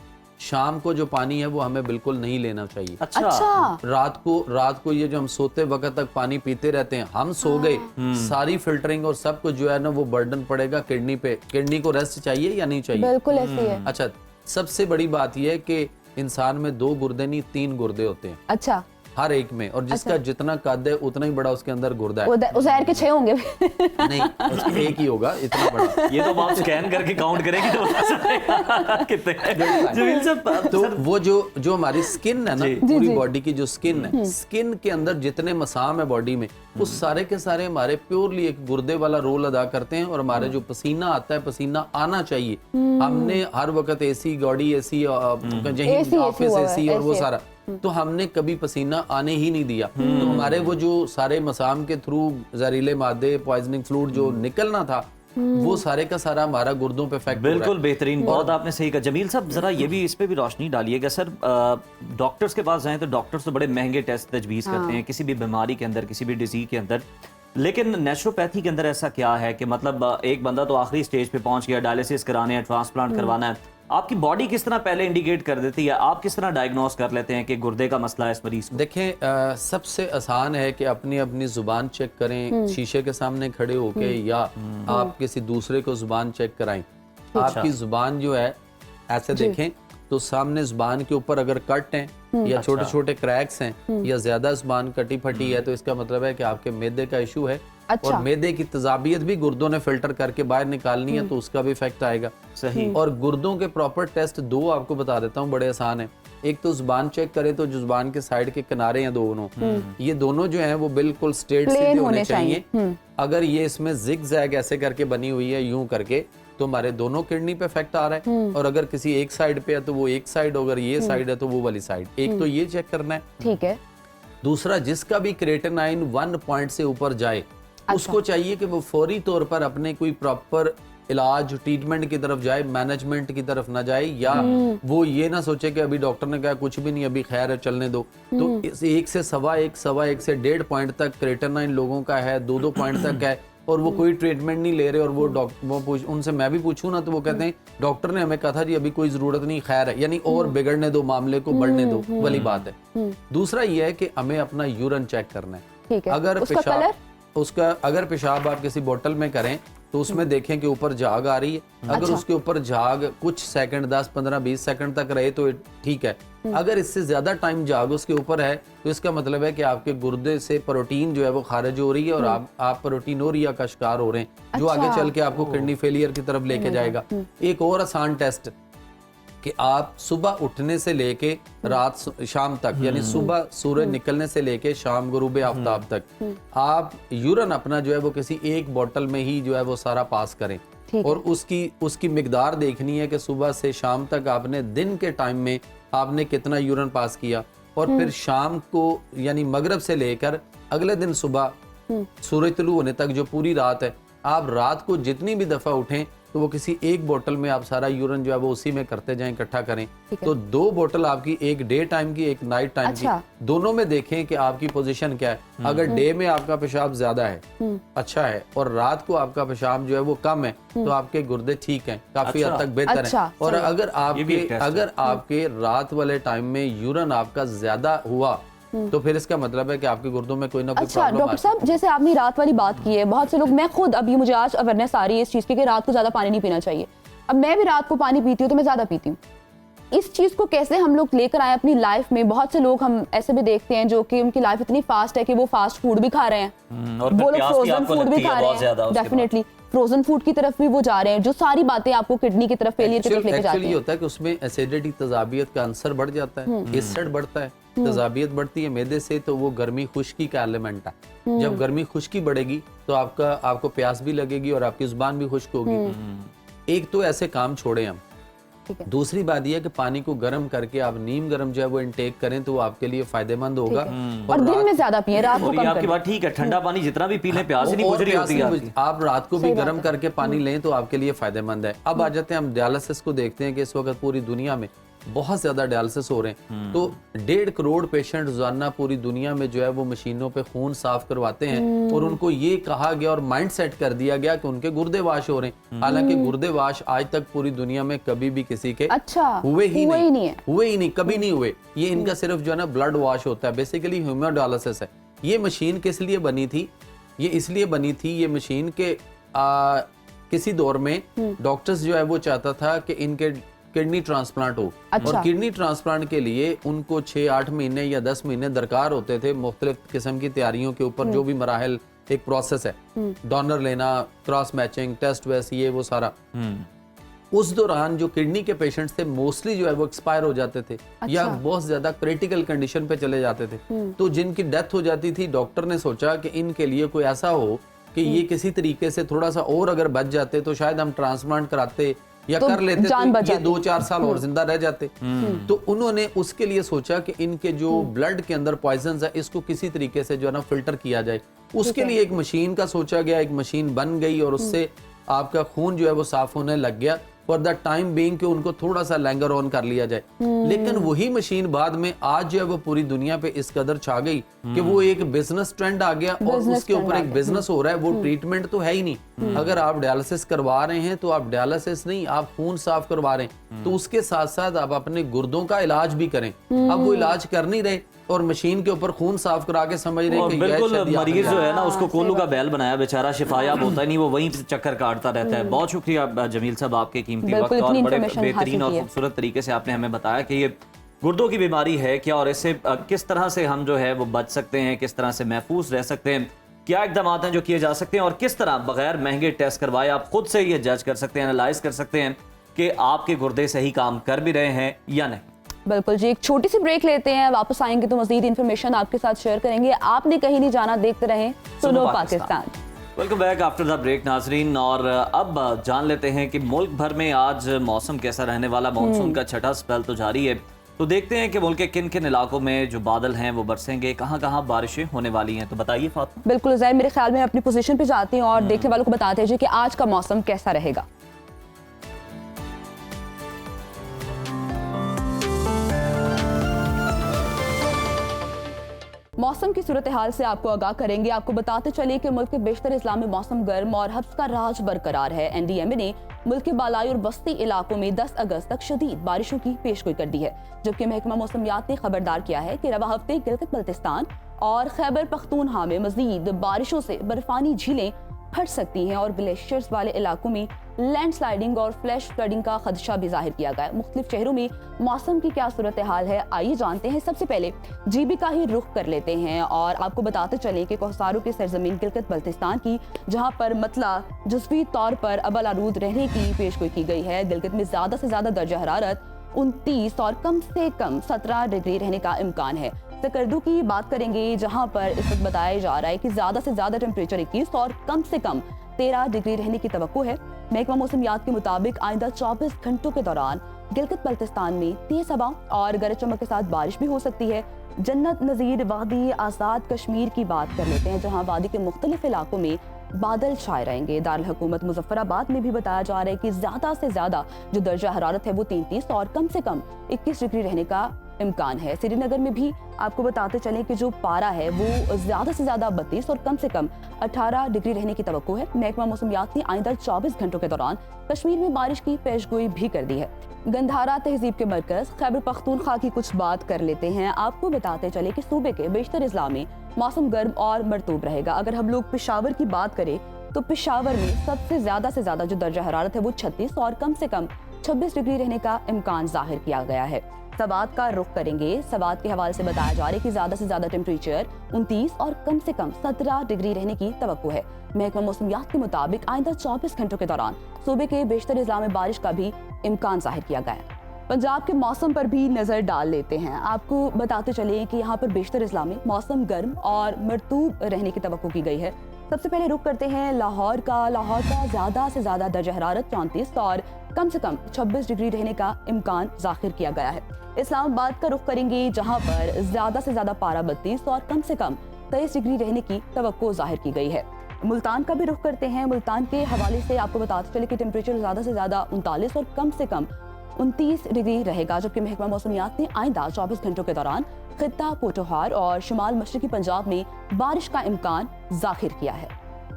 शाम को जो पानी है वो हमें बिल्कुल नहीं लेना चाहिए। अच्छा। रात को ये जो हम सोते वक्त तक पानी पीते रहते हैं, हम सो गए, सारी फिल्टरिंग और सब कुछ जो है ना वो बर्डन पड़ेगा किडनी पे। किडनी को रेस्ट चाहिए या नहीं चाहिए? बिल्कुल ऐसी है। अच्छा, सबसे बड़ी बात यह है कि इंसान में 2 गुर्दे नहीं 3 गुर्दे होते हैं। अच्छा। हर एक में, और जिसका जितना कद है उतना ही बड़ा उसके अंदर गुर्दा है। उज़ैर के 6 होंगे नहीं, उसका 1 ही होगा, इतना बड़ा। ये तो आप स्कैन करके काउंट करेंगे तो बता सकते कितने जमील साहब। तो वो जो हमारी स्किन है ना, पूरी बॉडी की जो स्किन है, स्किन के अंदर जितने मसाम है बॉडी में, वो सारे के सारे हमारे प्योरली एक गुर्दे वाला रोल अदा करते हैं। और हमारे जो पसीना आता है, पसीना आना चाहिए। हमने हर वक्त एसी, गाड़ी एसी, ऑफिस एसी और वो सारा, तो हमने कभी पसीना आने ही नहीं दिया। तो हमारे वो जो सारे मसाम के थ्रू जहरीले मादे, पॉइजनिंग फ्लूइड जो निकलना था, वो सारे का सारा हमारा गुर्दों पे इफेक्ट। बिल्कुल बेहतरीन, बहुत आपने सही कहा। जमील साहब, जरा ये भी, इस पे भी रोशनी डालिएगा। सर, डॉक्टर्स के पास जाएं तो डॉक्टर्स तो बड़े महंगे टेस्ट तजवीज़ करते हैं किसी भी बीमारी के अंदर, किसी भी डिजीज के अंदर, लेकिन नेचुरोपैथी के अंदर ऐसा क्या है कि मतलब एक बंदा तो आखिरी स्टेज पे पहुंच गया, डायलिसिस कराने हैं, ट्रांसप्लांट करवाना है, आपकी बॉडी किस तरह पहले इंडिकेट कर देती है, आप किस तरह डायग्नोस कर लेते हैं कि गुर्दे का मसला है इस मरीज को? देखें, सबसे आसान है कि अपनी जुबान चेक करें, शीशे के सामने खड़े होके, या आप किसी दूसरे को जुबान चेक कराएं। आपकी जुबान जो है ऐसे देखें तो सामने जुबान के ऊपर अगर कट हैं या छोटे छोटे क्रैक्स हैं या ज्यादा जुबान कटी फटी है, तो इसका मतलब है कि आपके मैदे का इशू है। और मैदे की तजाबियत भी गुर्दों ने फिल्टर करके बाहर निकालनी है, तो उसका भी इफेक्ट आएगा। सही। और गुर्दों के प्रॉपर टेस्ट 2 आपको बता देता हूँ, बड़े आसान है। एक तो जुबान चेक करें तो जो जुबान के साइड के किनारे हैं दोनों, ये दोनों जो हैं वो बिल्कुल स्ट्रेट सीधे होने चाहिए। अगर ये इसमें जिग जैग ऐसे करके बनी हुई है, यूं करके, तो हमारे दोनों किडनी पे इफेक्ट आ रहा है। और अगर किसी एक साइड पे है तो वो एक साइड, अगर ये साइड है तो वो वाली साइड। एक तो ये चेक करना है। ठीक है। दूसरा, जिसका भी क्रिएटिनाइन 1 पॉइंट से ऊपर जाए, उसको चाहिए कि वो फौरी तौर पर अपने कोई प्रॉपर इलाज, ट्रीटमेंट की तरफ जाए, मैनेजमेंट की तरफ ना जाए, या वो ये ना सोचे कि अभी डॉक्टर ने कहा कुछ भी नहीं, अभी खैर है, चलने दो। तो 1 से 1.25, 1.25 से 1.5 पॉइंट तक क्रिएटिनाइन लोगों का है, 2-2 पॉइंट तक है, और वो कोई ट्रीटमेंट नहीं ले रहे। और वो उनसे मैं भी पूछूं ना तो वो कहते हैं डॉक्टर ने हमें कहा था जी अभी कोई जरूरत नहीं, खैर है, यानी और बिगड़ने दो, मामले को बढ़ने दो वाली बात है। दूसरा ये है कि हमें अपना यूरिन चेक करना है। अगर पेशाब आप किसी बोतल में करें तो उसमें देखें कि ऊपर झाग आ रही है। अगर उसके ऊपर झाग कुछ सेकंड, 10, 15, 20 सेकंड तक रहे तो ठीक है। अगर इससे ज्यादा टाइम झाग उसके ऊपर है तो इसका मतलब है कि आपके गुर्दे से प्रोटीन जो है वो खारिज हो रही है और आप प्रोटीनोरिया का शिकार हो रहे हैं, जो आगे चल के आपको किडनी फेलियर की तरफ लेके जाएगा। एक और आसान टेस्ट कि आप सुबह उठने से लेके रात शाम तक, यानी सुबह सूरज निकलने से लेके शाम गुरूब आफ्ताब तक, आप यूरिन अपना जो है वो किसी एक बोतल में ही जो है वो सारा पास करें। और उसकी मिकदार देखनी है कि सुबह से शाम तक आपने दिन के टाइम में आपने कितना यूरिन पास किया। और फिर शाम को यानी मगरिब से लेकर अगले दिन सुबह सूरज तुलू होने तक जो पूरी रात है, आप रात को जितनी भी दफा उठें तो वो किसी एक बोतल में आप सारा यूरिन जो है वो उसी में करते जाएं, इकट्ठा करें। तो 2 बोतल आपकी, एक डे टाइम की, एक नाइट टाइम अच्छा। की, दोनों में देखें कि आपकी पोजीशन क्या है। अगर डे में आपका पेशाब ज्यादा है, अच्छा है, और रात को आपका पेशाब जो है वो कम है, तो आपके गुर्दे ठीक हैं, काफी हद तक बेहतर अच्छा, हैं। और अगर टेस्ट आपके रात वाले टाइम में यूरिन आपका ज्यादा हुआ, तो फिर इसका मतलब है कि आपके गुर्दों में कोई ना कोई अच्छा प्रॉब्लम डॉक्टर साहब, जैसे आपने रात वाली बात की है, बहुत से लोग, मैं खुद अभी मुझे आज अवेयरनेस आ रही है इस चीज़ की कि रात को ज़्यादा पानी नहीं पीना चाहिए। अब मैं भी रात को पानी पीती हूँ तो मैं ज़्यादा पीती हूँ। इस चीज़ को कैसे हम लोग लेकर आए अपनी लाइफ में? बहुत से लोग हम ऐसे भी देखते हैं जो कि उनकी लाइफ इतनी फास्ट है कि वो फास्ट फूड भी खा रहे हैं, और वो फिर लोग प्यास भी फ्रोजन आपको फूड भी लगती है खा रहे बहुत ज्यादा हैं, उसके बाद। डेफिनेटली फ्रोजन फूड की तरफ भी वो जा रहे हैं, जो सारी बातें आपको किडनी की तरफ, फेलियर की तरफ लेके जाती एक्चुअली हैं। होता है कि उसमें एसिडिटी, तजाबियत का अंसर बढ़ जाता है, एसिड बढ़ता है, तजाबियत बढ़ती है मैदे से, तो वो गर्मी खुश्की का एलिमेंट है। जब गर्मी खुश्की बढ़ेगी तो आपको प्यास भी लगेगी और आपकी जुबान भी खुश्क होगी। एक तो ऐसे काम छोड़े हम। ठीक है। दूसरी बात यह है कि पानी को गर्म करके आप नीम गर्म जो है वो इनटेक करें तो वो आपके लिए फायदेमंद होगा। और दिन में ज्यादा पिए, रात को और कम ये आपकी करें। बात ठीक है, ठंडा पानी जितना भी पी लें प्यास ही नहीं बुझ रही प्यास होती नहीं है बुझ- आपकी। आप रात को भी गर्म करके पानी लें तो आपके लिए फायदेमंद है। अब आ जाते हैं हम डायलिसिस को देखते हैं कि इस वक्त पूरी दुनिया में बहुत ज्यादा डायलिसिस हो रहे हैं। तो 1.5 करोड़ पेशेंट रोजाना पूरी दुनिया में जो है वो मशीनों पे खून साफ करवाते हैं, और उनको ये कहा गया और माइंड सेट कर दिया गया कि उनके गुर्दे वाश हो रहे हैं। हालांकि गुर्दे वाश आज तक पूरी दुनिया में कभी भी किसी के अच्छा हुए ही नहीं है। हुए ही नहीं, कभी नहीं हुए। ये इनका सिर्फ जो है ना ब्लड वॉश होता है, बेसिकली हीमोडायलिसिस है। ये मशीन किस लिए बनी थी? ये इसलिए बनी थी ये मशीन के किसी दौर में डॉक्टर्स जो है वो चाहता था कि इनके किडनी ट्रांसप्लांट हो। अच्छा। और किडनी ट्रांसप्लांट के लिए उनको 6-8 महीने या 10 महीने दरकार होते थे, मुख्तलिफ किस्म की तैयारियों के ऊपर, जो भी मराहल एक प्रोसेस है, डोनर लेना, क्रॉस मैचिंग, टेस्ट वैस, ये वो सारा। उस दौरान जो किडनी के पेशेंट्स थे मोस्टली जो है वो एक्सपायर हो जाते थे, या बहुत ज्यादा क्रिटिकल कंडीशन पे चले जाते थे। तो जिनकी डेथ हो जाती थी, डॉक्टर ने सोचा कि इनके लिए कोई ऐसा हो कि ये किसी तरीके से थोड़ा सा और अगर बच जाते तो शायद हम ट्रांसप्लांट कराते या तो कर लेते, जान तो बच ये जाती। 2-4 साल और जिंदा रह जाते। तो उन्होंने उसके लिए सोचा कि इनके जो ब्लड के अंदर पॉइजन है इसको किसी तरीके से जो है ना फिल्टर किया जाए। उसके लिए एक मशीन का सोचा गया, एक मशीन बन गई और उससे आपका खून जो है वो साफ होने लग गया फॉर द टाइम बीइंग कि उनको थोड़ा सा लैंगर ऑन कर लिया जाए। लेकिन वही मशीन बाद में आज जो है वो पूरी दुनिया पे इस कदर छा गई कि वो एक बिजनेस ट्रेंड आ गया और उसके ऊपर एक बिजनेस हो रहा है। वो ट्रीटमेंट तो है ही नहीं। अगर आप डायलिसिस करवा रहे हैं तो आप डायलिसिस नहीं, आप खून साफ करवा रहे हैं, तो उसके साथ साथ आप अपने गुर्दों का इलाज भी करें। अब वो इलाज कर नहीं रहे और मशीन के ऊपर खून साफ करा के समझ रहे हैं कि बिल्कुल शायद ये मरीज जो है ना उसको कोल्लू का बात बैल बनाया, बेचारा शिफायाब होता ही नहीं, वो वहीं से चक्कर काटता रहता है। बहुत शुक्रिया जमील साहब आपके कीमती वक्त, बिल्कुल, और इतनी बड़े information बेहतरीन और हासिल की है। खूबसूरत तरीके से आपने हमें बताया कि ये गुर्दों की बीमारी है क्या और इससे किस तरह से हम जो है वो बच सकते हैं, किस तरह से महफूज रह सकते हैं, क्या इकदाम हैं जो किए जा सकते हैं, और किस तरह बगैर महंगे टेस्ट करवाए आप खुद से ये जज कर सकते हैं, एनालाइज कर सकते हैं कि आपके गुर्दे सही काम कर भी रहे हैं या नहीं। बिल्कुल जी, एक छोटी सी ब्रेक लेते हैं, वापस आएंगे तो मजीद इन्फॉर्मेशन आपके साथ शेयर करेंगे। आपने कहीं नहीं जाना, देखते रहें सुनो Pakistan. Welcome back after the break नाजरीन, और अब जान लेते हैं कि मुल्क भर में आज मौसम कैसा रहने वाला। मानसून का छठा स्पेल तो जारी है, तो देखते हैं कि मुल्क के किन किन इलाकों में जो बादल हैं वो बरसेंगे, कहाँ कहाँ बारिशें होने वाली हैं। तो बताइए फातिमा। बिल्कुल ज़ाहिर, मेरे ख्याल में अपनी पोजीशन पे जाती हूँ और देखने वालों को बताते हैं जी कि आज का मौसम कैसा रहेगा। मौसम की सूरत हाल से आपको आगाह करेंगे। आपको बताते चले कि मुल्क के बेशतर इस्लाम में मौसम गर्म और हब्स का राज बरकरार है। NDMA ने मुल्क के बालाई और बस्ती इलाकों में 10 अगस्त तक शदीद बारिशों की पेशगोई कर दी है, जबकि महकमा मौसमियात ने खबरदार किया है कि रवा हफ्ते गिलगित बल्तिस्तान और खैबर पख्तूनख्वा में मजीद बारिशों से बर्फानी झीलें फट सकती हैं और ग्लेशियर्स वाले इलाकों में लैंडस्लाइडिंग और फ्लैश फ्लडिंग का खदशा भी जाहिर किया गया है। मुख्तलिफ शहरों में मौसम की क्या सूरत हाल है, आइए जानते हैं। सबसे पहले GB का ही रुख कर लेते हैं और आपको बताते चलें कि कोहसारों की सरजमीन गिलगित बल्तिस्तान की, जहां पर मतला जुज़वी तौर पर अबल आलूद रहने की पेशगोई की गई है। गिलगित में ज़्यादा से ज़्यादा दर्जा हरारत 29 और कम से कम 17 डिग्री रहने का इम्कान है। सकर्दू की बात करेंगे, जहां पर इस वक्त बताया जा रहा है कि ज्यादा से ज्यादा टेम्परेचर 21 और कम से कम 13 डिग्री रहने की तवक्को है। महकमा मौसमियात के मुताबिक आइंदा 24 घंटों के दौरान गिलगित बल्तिस्तान में तेज हवा और गरज चमक के साथ बारिश भी हो सकती है। जन्नत नज़ीर वादी आज़ाद कश्मीर की बात कर लेते हैं, जहां वादी के मुख्तलिफ इलाकों में बादल छाए रहेंगे। दारुल हुकूमत मुजफ्फराबाद में भी बताया जा रहा है कि ज्यादा से ज्यादा जो दर्जा हरारत है वो 33 और कम से कम 21 डिग्री रहने का इम्कान है। श्रीनगर में भी आपको बताते चलें कि जो पारा है वो ज्यादा से ज्यादा 32 और कम से कम 18 डिग्री रहने की तवक्को है। महकमा मौसमियात ने आइंदा 24 घंटों के दौरान कश्मीर में बारिश की पेशगोई भी कर दी है। गंधारा तहजीब के मरकज खैबर पख्तूनख्वा की कुछ बात कर लेते हैं। आपको बताते चले कि सूबे के बेशतर इजला में मौसम गर्म और मरतूब रहेगा। अगर हम लोग पेशावर की बात करें तो पेशावर में सबसे ज्यादा जो दर्जा हरारत है वो 36 और कम से कम 26 डिग्री रहने का इम्कान जाहिर किया गया है। सवात का रुख करेंगे। सवात के हवाले से बताया जा रहा है कि ज्यादा से ज्यादा टेम्परेचर 29 और कम से कम 17 डिग्री रहने की तवक्को है। महकमा मौसमियात के मुताबिक आइंदा 24 घंटों के दौरान सूबे के बेशतर इजला में बारिश का भी इम्कान जाहिर किया गया है। पंजाब के मौसम पर भी नजर डाल लेते हैं। आपको बताते चले कि यहाँ पर बेशतर इजला में मौसम गर्म और मरतूब रहने की तवक्को की गई है। सबसे पहले रुख करते हैं लाहौर का। लाहौर का ज्यादा से ज्यादा दर्जा हरारत 34 और कम से कम 26 डिग्री रहने का इम्कान जाहिर किया गया है। इस्लामाबाद का रुख करेंगे जहां पर ज्यादा से ज्यादा पारा 32 और कम से कम 23 डिग्री रहने की तवक्को जाहिर की गई है। मुल्तान का भी रुख करते हैं। मुल्तान के हवाले से आपको बताते चले कि टेम्परेचर ज्यादा से ज्यादा 39 और कम से कम 29 डिग्री रहेगा, जबकि महकमा मौसमियात ने आइंदा 24 घंटों के दौरान खित्ता पोठोहार और शुमाल मशरकी पंजाब में बारिश का इम्कान जाहिर किया है।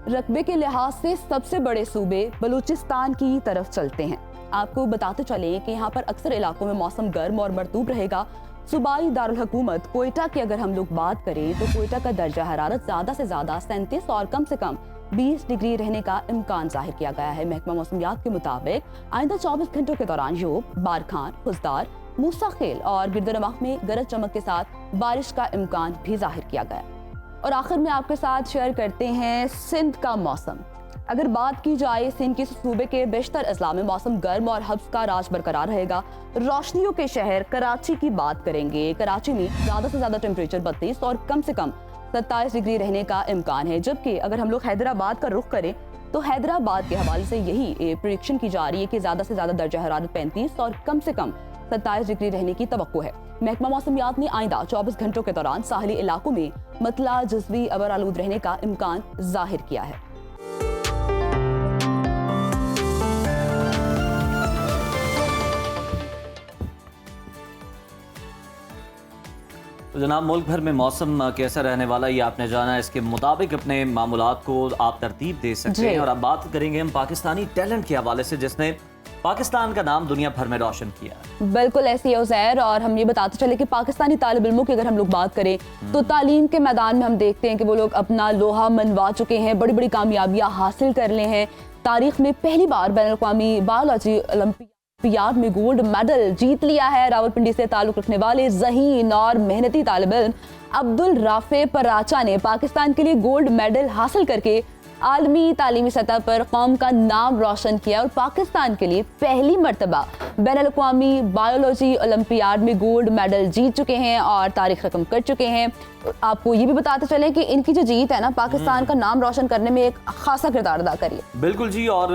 रकबे के लिहाज से सबसे बड़े सूबे बलूचिस्तान की तरफ चलते हैं। आपको बताते चले कि यहाँ पर अक्सर इलाकों में मौसम गर्म और मरतूब रहेगा। सूबाई दारुल हुकूमत कोयटा की अगर हम लोग बात करें तो कोयटा का दर्जा हरारत ज्यादा से ज्यादा 37 और कम से कम 20 डिग्री रहने का इम्कान जाहिर किया गया है। महकमा मौसमियात के मुताबिक आइंदा 24 घंटों के दौरान यूब, बारखान, खुजदार, मूसा खेल और गिरदनवाह में गरज चमक के साथ बारिश का इम्कान भी जाहिर किया गया। और आखिर में आपके साथ शेयर करते हैं सिंध का मौसम। अगर बात की जाए सिंध के सूबे के बेशतर अजला में मौसम गर्म और हब्स का राज बरकरार रहेगा। रोशनियों के शहर कराची की बात करेंगे। कराची में ज्यादा से ज्यादा टेम्परेचर 32 और कम से कम 27 डिग्री रहने का इम्कान है। जबकि अगर हम लोग हैदराबाद का रुख करें तो हैदराबाद के हवाले से यही प्रेडिक्शन की जा रही है कि ज्यादा से ज्यादा दर्जा हरारत 35 और कम से कम 27 डिग्री रहने की तवक्को है। महकमा मौसमियात ने आइंदा 24 घंटों के दौरान साहली इलाकों में मतला जज़वी अबर आलूद रहने का इम्कान जाहिर किया है। तो जनाब, मुल्क भर में मौसम कैसा रहने वाला ये आपने जाना। इसके मुताबिक अपने मामूलात को आप तरतीब दे सकते हैं। और अब बात करेंगे हम पाकिस्तानी टैलेंट के हवाले से जिसने पाकिस्तान का नाम दुनिया भर में रोशन किया। बिल्कुल ऐसी है उज़ैर। और हम ये बताते चले कि पाकिस्तानी तालिब इल्मों की अगर हम लोग बात करें तो तालीम के मैदान में हम देखते हैं कि वो लोग अपना लोहा मनवा चुके हैं, बड़ी बड़ी कामयाबियां हासिल कर ले हैं। तारीख में पहली बार बैनुल-अक़वामी बायोलॉजी ओलंपियाड में गोल्ड मेडल जीत लिया है। रावलपिंडी से ताल्लुक रखने वाले ज़हीन और मेहनती तालिब इल्म अब्दुल राफे पराचा ने पाकिस्तान के लिए गोल्ड मेडल हासिल करके आलमी तालीमी सतह पर कौम का नाम रोशन किया और पाकिस्तान के लिए पहली मर्तबा बैनुल-अक़वामी बायोलॉजी ओलंपियाड में गोल्ड मेडल जीत चुके हैं और तारीख रकम कर चुके हैं। आपको ये भी बताते चलें कि इनकी जो जीत है ना, पाकिस्तान का नाम रोशन करने में एक खासा किरदार अदा करी है। बिल्कुल जी। और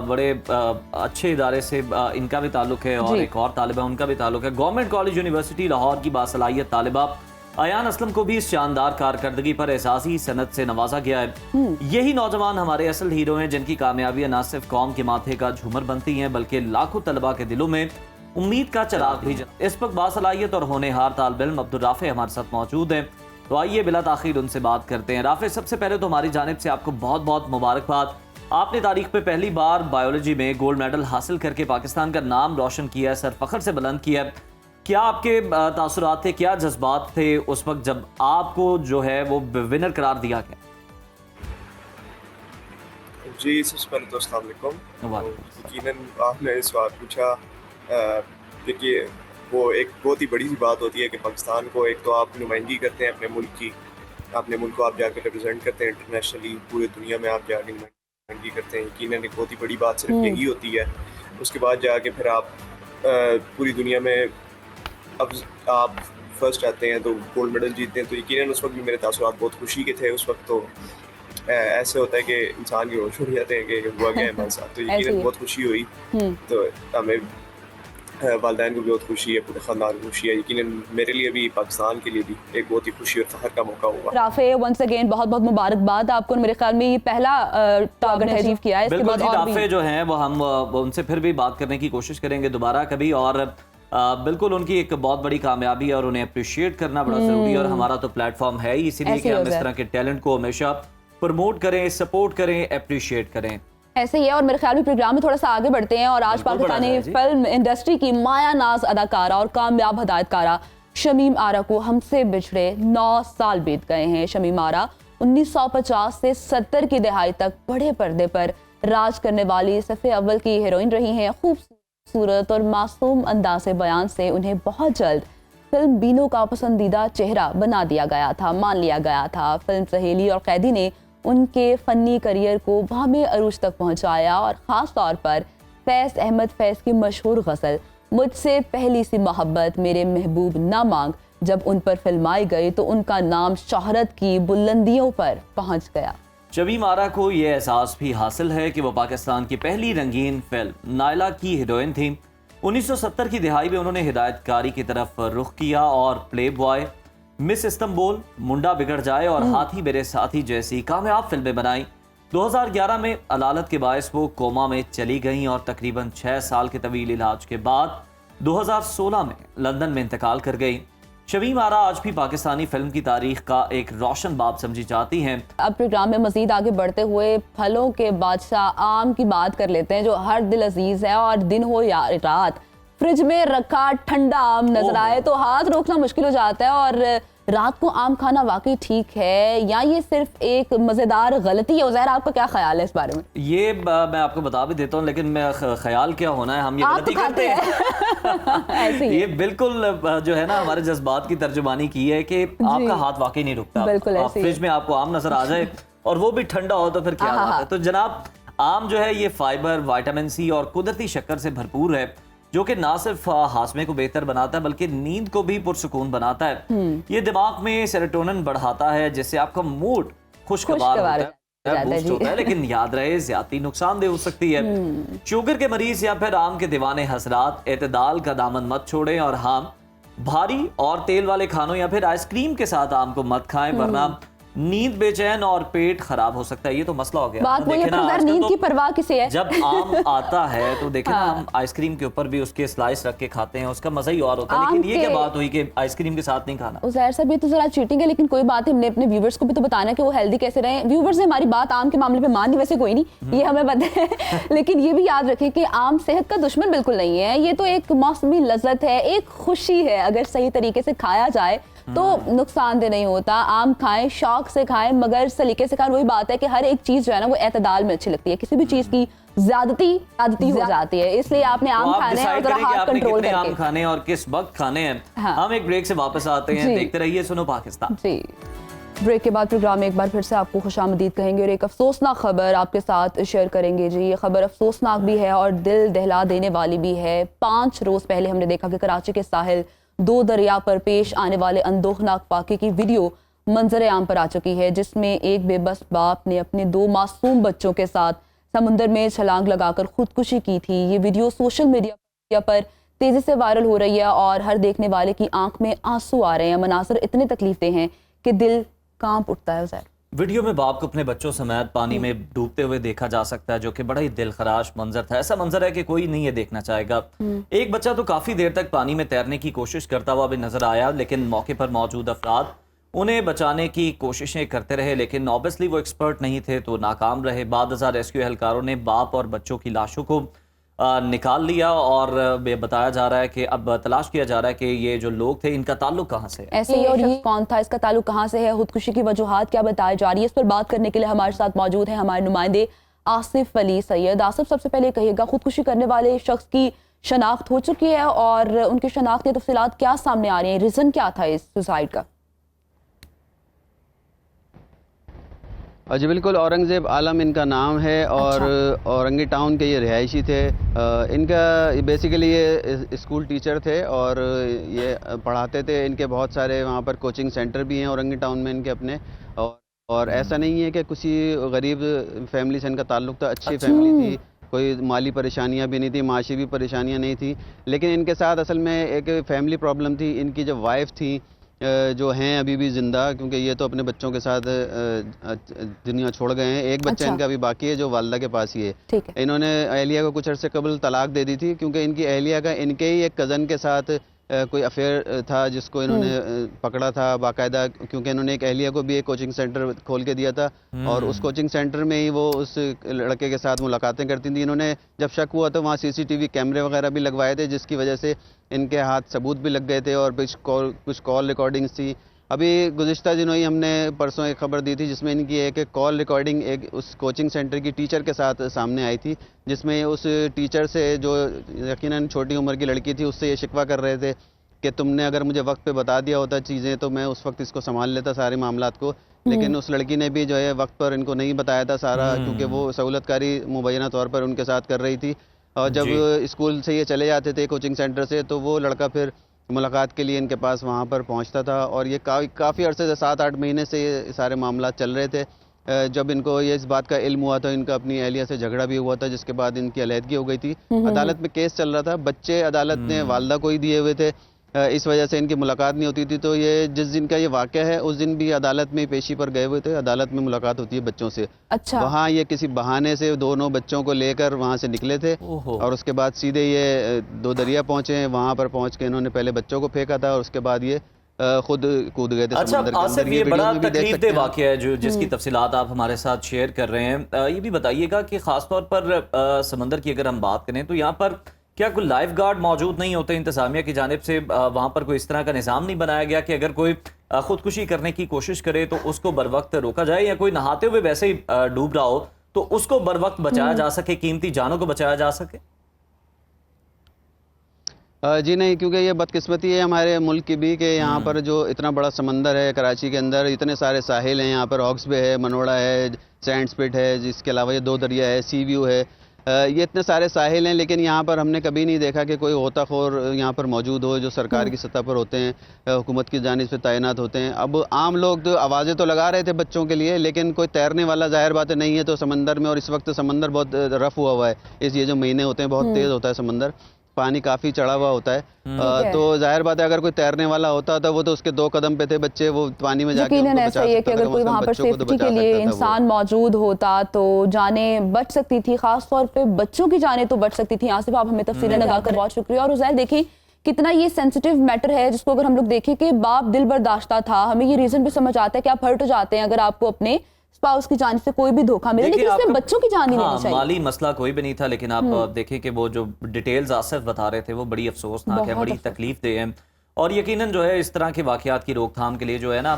बड़े अच्छे इदारे से इनका भी ताल्लुक है और एक और तालिबा उनका भी ताल्लुक है। गवर्नमेंट कॉलेज यूनिवर्सिटी लाहौर की बासलाहियत तालिबा अयान असलम को भी इस शानदार कारकर्दगी पर एहसासी सनद से नवाजा गया है। यही नौजवान हमारे असल हीरो हैं जिनकी कामयाबियां न सिर्फ कौम के माथे का झूमर बनती हैं बल्कि लाखों तलबा के दिलों में उम्मीद का चिराग भी जला। इस वक्त बासलाहियत और होनहार तालिब इल्म अब्दुल राफे हमारे साथ मौजूद हैं। तो आइए बिला ताखीर उनसे बात करते हैं। राफे, सबसे पहले तो हमारी जानिब से आपको बहुत बहुत मुबारकबाद। आपने तारीख पे पहली बार बायोलॉजी में गोल्ड मेडल हासिल करके पाकिस्तान का नाम रोशन किया है, सर फख्र से बुलंद किया है। क्या आपके तासुरात थे, क्या जज्बात थे उस वक्त जब आपको जो है वो विनर करार दिया गया? जी, सबसे पहले तो अस्सलाम वालेकुम। यकीनन आपने सवाल पूछा, देखिए वो एक बहुत ही बड़ी सी बात होती है कि पाकिस्तान को एक तो आप नुमाइंदगी करते हैं अपने मुल्क की, अपने मुल्क को आप जाकर रिप्रेजेंट करते हैं इंटरनेशनली, पूरी दुनिया में आप जाकर नुमाइंदगी करते हैं। यकीनन एक बहुत ही बड़ी बात सिर्फ यही होती है। उसके बाद जाके फिर आप पूरी दुनिया में अब आप फर्स्ट आते हैं तो गोल्ड मेडल जीतते हैं। तो यकीनन उस वक्त भी मेरे तासुरात बहुत खुशी के थे। उस वक्त तो ऐसे होता है कि इंसान की होश उड़ जाते हैं कि हुआ क्या है हमारे साथ। तो यकीनन बहुत खुशी हुई। तो हमें वालिदैन को भी बहुत खुशी है, पूरे ख़ानदान को खुशी है। यकीनन मेरे लिए भी, पाकिस्तान के लिए भी एक बहुत ही खुशी और फ़ख्र का मौका होगा। राफे, वंस अगेन बहुत बहुत मुबारकबाद आपको। मेरे ख्याल में ये पहला टारगेट अचीव किया है। इसके बिल्कुल बाद जी, और भी राफे जो हैं वो हम उनसे फिर भी बात करने की कोशिश करेंगे दोबारा कभी, और बिल्कुल उनकी एक बहुत बड़ी कामयाबी है और उन्हें अप्रिशिएट करना बड़ा ज़रूरी है, और हमारा तो प्लेटफॉर्म है ही इसीलिए ऐसे कि ही हम हो इस जाए। तरह के टैलेंट को हमेशा प्रमोट करें, सपोर्ट करें, अप्रिशिएट करें। ऐसे ही है। और मेरे ख्याल में प्रोग्राम में थोड़ा सा आगे बढ़ते हैं और आज बिल्कुल बढ़ा पाकिस्तानी जाए जी। फिल्म इंडस्ट्री की माया नाज अदाकारा और कामयाब हदायतकारा शमीम आरा को हमसे बिछड़े 9 साल बीत गए हैं। शमीम आरा 1950 से 70 की दहाई तक बड़े पर्दे पर राज करने वाली सफ़े अव्वल की हीरोइन रही हैं। खूबसूरत और मासूम अंदाज़ बयान से उन्हें बहुत जल्द फिल्म बीनों का पसंदीदा चेहरा बना दिया गया था, मान लिया गया था। फिल्म सहेली और कैदी ने उनके फ़नी करियर को भामे अरूज तक पहुंचाया, और ख़ास तौर पर फैज़ अहमद फैज़ की मशहूर गज़ल मुझसे पहली सी मोहब्बत मेरे महबूब ना मांग जब उन पर फिल्माई गई तो उनका नाम शोहरत की बुलंदियों पर पहुंच गया। शमीम आरा को ये एहसास भी हासिल है कि वो पाकिस्तान की पहली रंगीन फिल्म नायला की हीरोइन थी। 1970 की दिहाई में उन्होंने हिदायतकारी की तरफ रुख किया और प्ले बॉय, मिस इस्तांबुल, मुंडा बिगड़ जाए और हाथी मेरे साथी जैसी कामयाब फिल्में बनाई। 2011 में अदालत के बायस वो कोमा में चली गईं और तकरीबन 6 साल के तवील इलाज के बाद 2016 में लंदन में इंतकाल कर गई। शमीम आरा आज भी पाकिस्तानी फिल्म की तारीख का एक रोशन बाब समझी जाती हैं। अब प्रोग्राम में मजीद आगे बढ़ते हुए फलों के बादशाह आम की बात कर लेते हैं, जो हर दिल अजीज है, और दिन हो या रात फ्रिज में रखा ठंडा आम नजर आए तो हाथ रोकना मुश्किल हो जाता है। और रात को आम खाना वाकई ठीक है या ये सिर्फ एक मजेदार गलती है? उज़ैर, आपका क्या ख्याल है इस बारे में? ये मैं आपको बता भी देता हूँ, लेकिन मैं ख्याल क्या होना है, हम ये आप गलती तो करते हैं। ऐसे ही ये बिल्कुल जो है ना हमारे जज्बात की तर्जुमानी की है कि आपका हाथ वाकई नहीं रुकता। बिल्कुल आप ऐसे ही फ्रिज में आपको आम नजर आ जाए और वो भी ठंडा हो तो फिर क्या बात है। तो जनाब, आम जो है ये फाइबर, विटामिन सी और कुदरती शक्कर से भरपूर है, जो कि ना सिर्फ हाजमे को बेहतर बनाता है बल्कि नींद को भी पुरसुकून बनाता है। ये दिमाग में सेरोटोनिन बढ़ाता है जिससे आपका मूड खुशगवार होता है, बूस्ट होता है। लेकिन याद रहे, ज्यादा नुकसानदेह हो सकती है। शुगर के मरीज या फिर आम के दीवाने हजरात एतदाल का दामन मत छोड़ें, और हाँ, भारी और तेल वाले खानों या फिर आइसक्रीम के साथ आम को मत खाएं, वरना नींद बेचैन और पेट खराब हो सकता है। ये तो मसला हो गया। बात वही है, पर नींद की परवाह किसे है? जब आम आता है तो देखें ना, हम आइसक्रीम के ऊपर भी उसके स्लाइस रख के खाते हैं, उसका मजा ही और होता है। लेकिन ये क्या बात हुई कि आइसक्रीम के साथ नहीं खाना? उज़ैर साहब, ये तो जरा चीटिंग है, लेकिन कोई बात है, हमने अपने व्यूवर्स को भी तो बताना है कि वो हेल्दी कैसे रहे। व्यूवर्स ने हमारी बात आम के मामले पे मान ली, वैसे कोई नहीं, ये हमें पता है। लेकिन ये भी याद रखें कि आम सेहत का दुश्मन बिल्कुल नहीं है। ये तो एक मौसमी लज्जत है, एक खुशी है। अगर सही तरीके से खाया जाए तो नुकसानदेह नहीं होता। आम खाएं, शौक से खाएं, मगर सलीके से खाएं। वही बात है कि हर एक चीज जो है ना वो एतदाल में अच्छी लगती है। किसी भी चीज की ज्यादती हो जाती है, इसलिए आपने आम खाने हैं और जरा हार्ट कंट्रोल करके आम खाने और किस वक्त खाने हैं। हम एक ब्रेक से वापस आते हैं, देखते रहिए सुनो पाकिस्तान। जी, ब्रेक के बाद प्रोग्राम में एक बार फिर से आपको खुशामदीद कहेंगे और एक अफसोसनाक खबर आपके साथ शेयर करेंगे। जी, ये खबर अफसोसनाक भी है और दिल दहला देने वाली भी है। 5 रोज पहले हमने देखा कि कराची के साहिल 2 दरिया पर पेश आने वाले अंदोखनाक वाक़े की वीडियो मंजर आम पर आ चुकी है, जिसमें एक बेबस बाप ने अपने 2 मासूम बच्चों के साथ समुंदर में छलांग लगाकर खुदकुशी की थी। ये वीडियो सोशल मीडिया पर तेजी से वायरल हो रही है और हर देखने वाले की आंख में आंसू आ रहे हैं। मनाजर इतने तकलीफदेह हैं कि दिल कांप उठता है। उज़ैर, वीडियो में बाप को अपने बच्चों समेत पानी में डूबते हुए देखा जा सकता है, जो कि बड़ा ही दिलखराश मंजर था। ऐसा मंजर है कि कोई नहीं ये देखना चाहेगा। एक बच्चा तो काफी देर तक पानी में तैरने की कोशिश करता हुआ भी नजर आया, लेकिन मौके पर मौजूद अफराद उन्हें बचाने की कोशिशें करते रहे, लेकिन ऑब्वियसली वो एक्सपर्ट नहीं थे तो नाकाम रहे। बाद रेस्क्यू एहलकारों ने बाप और बच्चों की लाशों को निकाल लिया और बताया जा रहा है कि अब तलाश किया जा रहा है कि ये जो लोग थे इनका ताल्लुक कहाँ से है। ऐसे ही और ये कौन था, इसका ताल्लुक कहाँ से है, खुदकुशी की वजूहात क्या बताई जा रही है, इस पर बात करने के लिए हमारे साथ मौजूद है हमारे नुमाइंदे आसिफ अली सैयद। आसिफ, सबसे पहले कहिएगा, खुदकुशी करने वाले शख्स की शनाख्त हो चुकी है और उनकी शनाख्त की तफसीलात क्या सामने आ रही है? रीजन क्या था इस सुसाइड का? जी बिल्कुल, औरंगज़ेब आलम इनका नाम है और औरंगी टाउन के ये रिहायशी थे। इनका बेसिकली ये स्कूल टीचर थे और ये पढ़ाते थे। इनके बहुत सारे वहाँ पर कोचिंग सेंटर भी हैं औरंगी टाउन में इनके अपने। और ऐसा नहीं है कि किसी गरीब फैमिली से इनका ताल्लुक था, अच्छी फैमिली थी। कोई माली परेशानियां भी नहीं थी, माशी भी परेशानियां नहीं थी। लेकिन इनके साथ असल में एक फैमिली प्रॉब्लम थी। इनकी जो वाइफ थी जो हैं अभी भी ज़िंदा, क्योंकि ये तो अपने बच्चों के साथ दुनिया छोड़ गए हैं। एक बच्चा अच्छा। इनका अभी बाकी है जो वालदा के पास ही है। ठीक है। इन्होंने अहलिया को कुछ अर्से कबल तलाक दे दी थी, क्योंकि इनकी अहलिया का इनके ही एक कज़न के साथ कोई अफेयर था, जिसको इन्होंने पकड़ा था बाकायदा, क्योंकि इन्होंने एक अहलिया को भी एक कोचिंग सेंटर खोल के दिया था और उस कोचिंग सेंटर में ही वो उस लड़के के साथ मुलाकातें करती थी। इन्होंने जब शक हुआ तो वहाँ CCTV कैमरे वगैरह भी लगवाए थे, जिसकी वजह से इनके हाथ सबूत भी लग गए थे और कुछ कॉल रिकॉर्डिंग्स थी। अभी गुज़िश्ता दिनों ही हमने परसों एक खबर दी थी जिसमें इनकी एक कॉल रिकॉर्डिंग एक उस कोचिंग सेंटर की टीचर के साथ सामने आई थी, जिसमें उस टीचर से, जो यकीनन छोटी उम्र की लड़की थी, उससे ये शिकवा कर रहे थे कि तुमने अगर मुझे वक्त पे बता दिया होता चीज़ें तो मैं उस वक्त इसको संभाल लेता सारे मामलात को। लेकिन उस लड़की ने भी जो है वक्त पर इनको नहीं बताया था सारा, क्योंकि वो सहूलतकारी मुबैना तौर पर उनके साथ कर रही थी। और जब स्कूल से ये चले जाते थे कोचिंग सेंटर से, तो वो लड़का फिर मुलाकात के लिए इनके पास वहाँ पर पहुँचता था। और ये काफ़ी अरसे से 7-8 महीने से ये सारे मामला चल रहे थे। जब इनको ये इस बात का इल्म हुआ तो इनका अपनी अहलिया से झगड़ा भी हुआ था, जिसके बाद इनकी अलहदगी हो गई थी। अदालत में केस चल रहा था, बच्चे अदालत ने वालदा को ही दिए हुए थे, इस वजह से इनकी मुलाकात नहीं होती थी। तो ये जिस दिन का ये वाक़या है उस दिन भी अदालत में पेशी पर गए हुए थे। अदालत में मुलाकात होती है बच्चों से। अच्छा। वहाँ ये किसी बहाने से दोनों बच्चों को लेकर वहाँ से निकले थे और उसके बाद सीधे ये दो दरिया पहुँचे। वहाँ पर पहुँच के इन्होंने पहले बच्चों को फेंका था और उसके बाद ये खुद कूद गए थे अच्छा समंदर के आसिफ, अंदर। ये बड़ा वीडियो में भी देख सकते तकलीफदेह हैं आप। वाक़या है जो जिसकी तफसीलात आप हमारे साथ शेयर कर रहे हैं। ये भी बताइएगा कि ख़ासतौर पर समंदर की अगर हम बात करें तो यहाँ पर क्या कोई लाइफ गार्ड मौजूद नहीं होते इंतजामिया की जानिब से? वहाँ पर कोई इस तरह का निज़ाम नहीं बनाया गया कि अगर कोई खुदकुशी करने की कोशिश करे तो उसको बर वक्त रोका जाए, या कोई नहाते हुए वैसे ही डूब रहा हो तो उसको बर वक्त बचाया जा सके, कीमती जानों को बचाया जा सके? जी नहीं, क्योंकि ये बदकिस्मती है हमारे मुल्क की भी कि यहाँ पर जो इतना बड़ा समंदर है कराची के अंदर, इतने सारे साहिल हैं। यहाँ पर हॉक्स बे है, मनोड़ा है, सैंड स्पिट है, जिसके अलावा ये दो दरिया है, सी व्यू है। ये इतने सारे साहिल हैं, लेकिन यहाँ पर हमने कभी नहीं देखा कि कोई गोताखोर यहाँ पर मौजूद हो जो सरकार की सतह पर होते हैं, हुकूमत की जानिब से तैनात होते हैं। अब आम लोग तो आवाज़ें तो लगा रहे थे बच्चों के लिए, लेकिन कोई तैरने वाला जाहिर बात है नहीं है तो समंदर में। और इस वक्त समंदर बहुत रफ़ हुआ है, ये जो महीने होते हैं बहुत तेज़ होता है समंदर, पानी काफ़ी चढ़ा हुआ होता है। तो जाहिर बात है अगर कोई तैरने वाला होता तो वो तो उसके 2 कदम पे थे बच्चे, वो पानी में जाके यकीनन ऐसा ही है कि अगर कोई वहाँ पर सेफ्टी के लिए इंसान मौजूद होता तो जानें बच सकती थी, खास तौर पे बच्चों की जानें तो बच सकती थी। आसिफ, आप हमें तफसीलें लगाकर बहुत शुक्रिया। और उज़ैर, देखिए कितना ये सेंसिटिव मैटर है जिसको अगर हम लोग देखें कि बाप दिल बर्दाश्ता था, हमें ये रीजन भी समझ आता है कि आप हर्ट हो जाते हैं अगर आपको अपने स्पाउस की जान से कोई भी धोखा मिले, लेकिन इसमें बच्चों की जान नहीं लेनी चाहिए। माली मसला कोई भी नहीं था, लेकिन आप देखें कि वो जो डिटेल्स आसिफ बता रहे थे वो बड़ी अफसोसनाक है, बड़ी तकलीफ दे है। और यकीनन जो है इस तरह के वाकयात की रोकथाम के लिए जो है ना,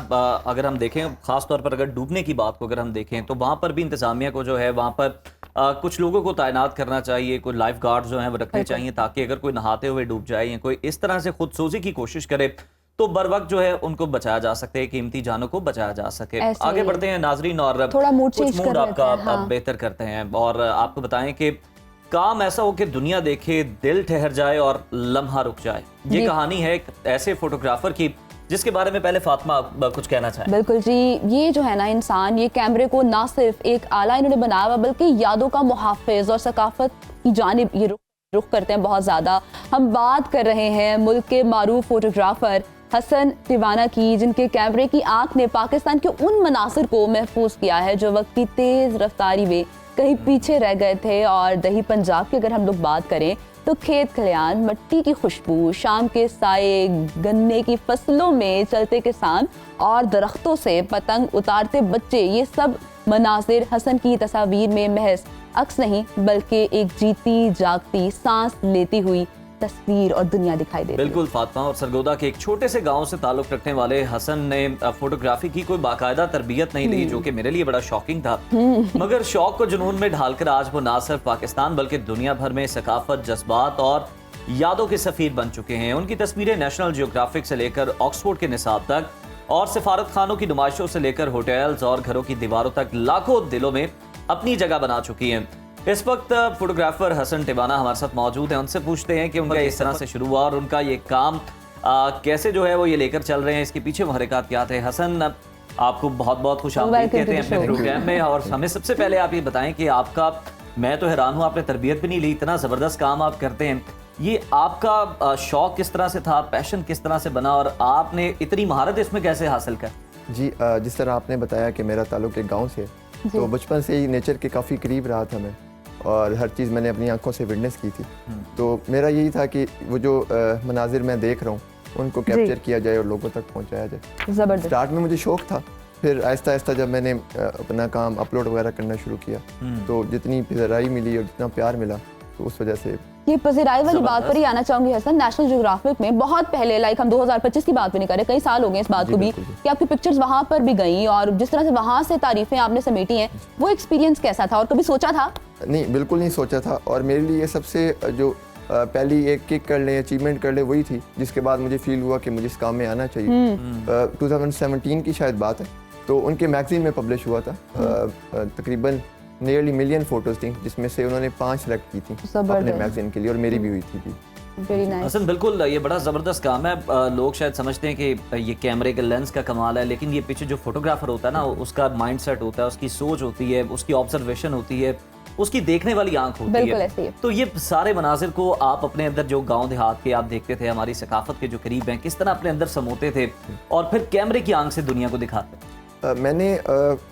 अगर हम देखें खास तौर पर अगर डूबने की बात को अगर हम देखें तो वहाँ पर भी इंतजामिया को जो है वहाँ पर कुछ लोगों को तैनात करना चाहिए, कोई लाइफ गार्ड जो है वो रखने चाहिए, ताकि अगर कोई नहाते हुए डूब जाए या कोई इस तरह से खुदसोजी की कोशिश करे तो बर वक्त जो है उनको बचाया जा सकते हैं, कीमती जानों को बचाया जा सके। आगे बढ़ते हैं नाजरीन और थोड़ा मूड आपका बेहतर करते हैं और आपको बताएं कि काम ऐसा हो कि दुनिया देखे, दिल ठहर जाए और लम्हा रुक जाए। ये कहानी है एक ऐसे फोटोग्राफर की जिसके बारे में पहले फातिमा कुछ कहना चाहे। बिल्कुल जी, ये जो है ना इंसान, ये कैमरे को ना सिर्फ एक आला इन्होंने बनाया हुआ बल्कि यादों का मुहाफिज और सकाफत की जानिब ये रुख करते हैं बहुत ज़्यादा। हम बात कर रहे हैं मुल्क के मारूफ फोटोग्राफर हसन टिवाना की, जिनके कैमरे की आंख ने पाकिस्तान के उन मनासिर को महफूज किया है जो वक्त की तेज़ रफ्तारी में कहीं पीछे रह गए थे। और दही पंजाब की अगर हम लोग बात करें तो खेत खलियान, मट्टी की खुशबू, शाम के साए, गन्ने की फसलों में चलते किसान और दरख्तों से पतंग उतारते बच्चे, ये सब मनासिर हसन की तस्वीर में महज अक्स नहीं बल्कि एक जीती जागती सांस लेती हुई तस्वीर और दुनिया दिखाई दे रही है। बिल्कुल फातिमा, और सरगोदा के एक छोटे से गांव से ताल्लुक रखने वाले हसन ने फोटोग्राफी की कोई बाकायदा तरबियत नहीं ली, जो कि मेरे लिए बड़ा शॉकिंग था। मगर शौक को जुनून में ढालकर आज वो ना सिर्फ पाकिस्तान बल्कि दुनिया भर में सकाफत, जज्बात और यादों के सफीर बन चुके हैं। उनकी तस्वीरें नेशनल जियोग्राफिक से लेकर ऑक्सफोर्ड के निसाब तक और सिफारत खानों की नुमाइशों से लेकर होटल्स और घरों की दीवारों तक लाखों दिलों में अपनी जगह बना चुकी हैं। इस वक्त फोटोग्राफर हसन टिवाना हमारे साथ मौजूद हैं, उनसे पूछते हैं कि उनका इस तरह से शुरू हुआ और उनका ये काम कैसे जो है वो ये लेकर चल रहे हैं, इसके पीछे मुहर्रिकात क्या थे। हसन, आपको बहुत बहुत खुश आमदीद कहते हैं अपने प्रोग्राम में, और हमें सबसे पहले आप ये बताएं कि आपका मैं तो हैरान हूँ, आपने तरबियत भी नहीं ली, इतना ज़बरदस्त काम आप करते हैं। ये आपका शौक किस तरह से था, पैशन किस तरह से बना और आपने इतनी महारत इसमें कैसे हासिल कर? जी जिस तरह आपने बताया कि मेरा ताल्लुक एक गांव से है, तो बचपन से ही नेचर के काफ़ी करीब रहा था मैं, और हर चीज़ मैंने अपनी आंखों से विटनेस की थी। तो मेरा यही था कि वो जो मनाजिर मैं देख रहा हूँ उनको कैप्चर किया जाए और लोगों तक पहुँचाया जाए। जबरदस्त। स्टार्ट में मुझे शौक था, फिर आहिस्ता आहिस्ता जब मैंने अपना काम अपलोड वगैरह करना शुरू किया तो जितनी पज़राई मिली और जितना प्यार मिला तो उस वजह से ये पज़राई वाली बात पर ही आना चाहूंगी हसन। नेशनल ज्योग्राफिक में बहुत पहले, लाइक हम 2025 की बात भी नहीं कर रहे, कई साल हो गए इस बात को भी, कि आपकी पिक्चर्स वहां पर भी गई और जिस तरह से वहां से तारीफें आपने समेटी हैं, वो एक्सपीरियंस कैसा था और कभी सोचा था? नहीं, बिल्कुल नहीं सोचा था। और मेरे लिए सबसे जो पहली एक किक कर ले, अचीवमेंट कर ले, वही थी जिसके बाद मुझे फील हुआ कि मुझे इस काम में आना चाहिए। 2017 की शायद बात है, तो उनके मैगजीन में पब्लिश हुआ था। तकरीबन नियरली मिलियन फोटोज थी, जिसमें से उन्होंने 5 सेलेक्ट की थी अपने मैगजीन के लिए, और मेरी भी हुई थी। Very nice. हसन, बिल्कुल ये बड़ा ज़बरदस्त काम है। लोग शायद समझते हैं कि ये कैमरे के लेंस का कमाल है, लेकिन ये पीछे जो फोटोग्राफर होता है ना, उसका माइंडसेट होता है, उसकी सोच होती है, उसकी ऑब्जर्वेशन होती है, उसकी देखने वाली आंख होती बिल्कुल है। ऐसे ही है। तो ये सारे मनाजिर को आप अपने अंदर, जो गांव देहात के आप देखते थे, हमारी सकाफत के जो करीब हैं, किस तरह अपने अंदर समोते थे और फिर कैमरे की आंख से दुनिया को दिखाते?